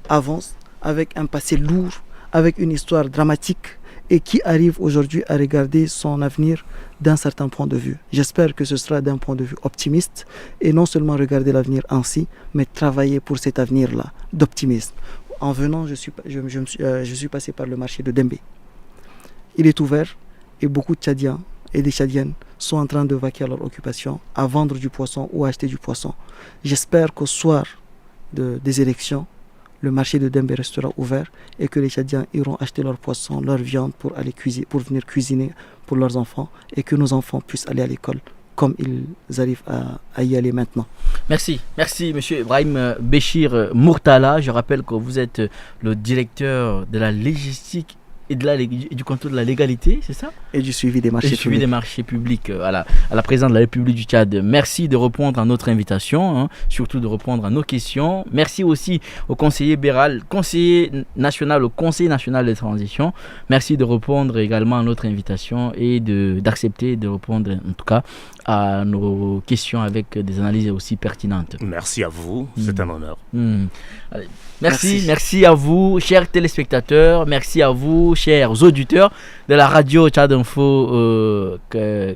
avance avec un passé lourd, avec une histoire dramatique et qui arrive aujourd'hui à regarder son avenir d'un certain point de vue. J'espère que ce sera d'un point de vue optimiste et non seulement regarder l'avenir ainsi, mais travailler pour cet avenir-là d'optimisme. En venant, je suis passé par le marché de Dembé. Il est ouvert et beaucoup de Tchadiens et des Tchadiennes sont en train de vaquer à leur occupation, à vendre du poisson ou à acheter du poisson. J'espère qu'au soir des élections, le marché de Dembé restera ouvert et que les Tchadiens iront acheter leur poisson, leur viande pour venir cuisiner pour leurs enfants et que nos enfants puissent aller à l'école comme ils arrivent à y aller maintenant. Merci Monsieur Ibrahim Béchir Mourtala. Je rappelle que vous êtes le directeur de la logistique et du contrôle de la légalité, c'est ça? Et du suivi des marchés publics à la présidente de la République du Tchad. Merci de répondre à notre invitation, surtout de répondre à nos questions. Merci aussi au conseiller Beral, au conseiller national de transition. Merci de répondre également à notre invitation et d'accepter de répondre en tout cas à nos questions avec des analyses aussi pertinentes. Merci à vous, c'est un honneur. Allez. Merci à vous, chers téléspectateurs. Merci à vous, chers auditeurs de la radio Tchad Info, la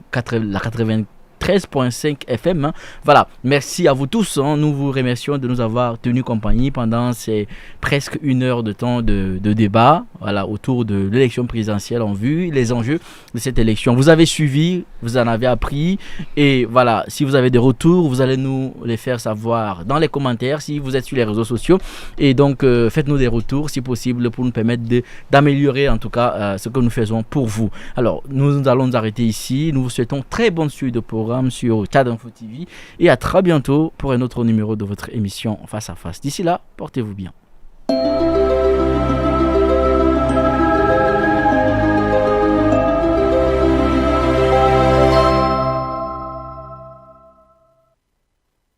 93.5 FM. Voilà, merci à vous tous. Nous vous remercions de nous avoir tenu compagnie pendant ces presque 1 heure de temps de débat autour de l'élection présidentielle en vue, les enjeux de cette élection. Vous avez suivi, vous en avez appris et voilà, si vous avez des retours, vous allez nous les faire savoir dans les commentaires si vous êtes sur les réseaux sociaux et donc faites-nous des retours si possible pour nous permettre d'améliorer en tout cas ce que nous faisons pour vous. Alors, nous allons nous arrêter ici. Nous vous souhaitons très bonne suite de programme sur Tchad Info TV et à très bientôt pour un autre numéro de votre émission Face à Face. D'ici là, portez-vous bien.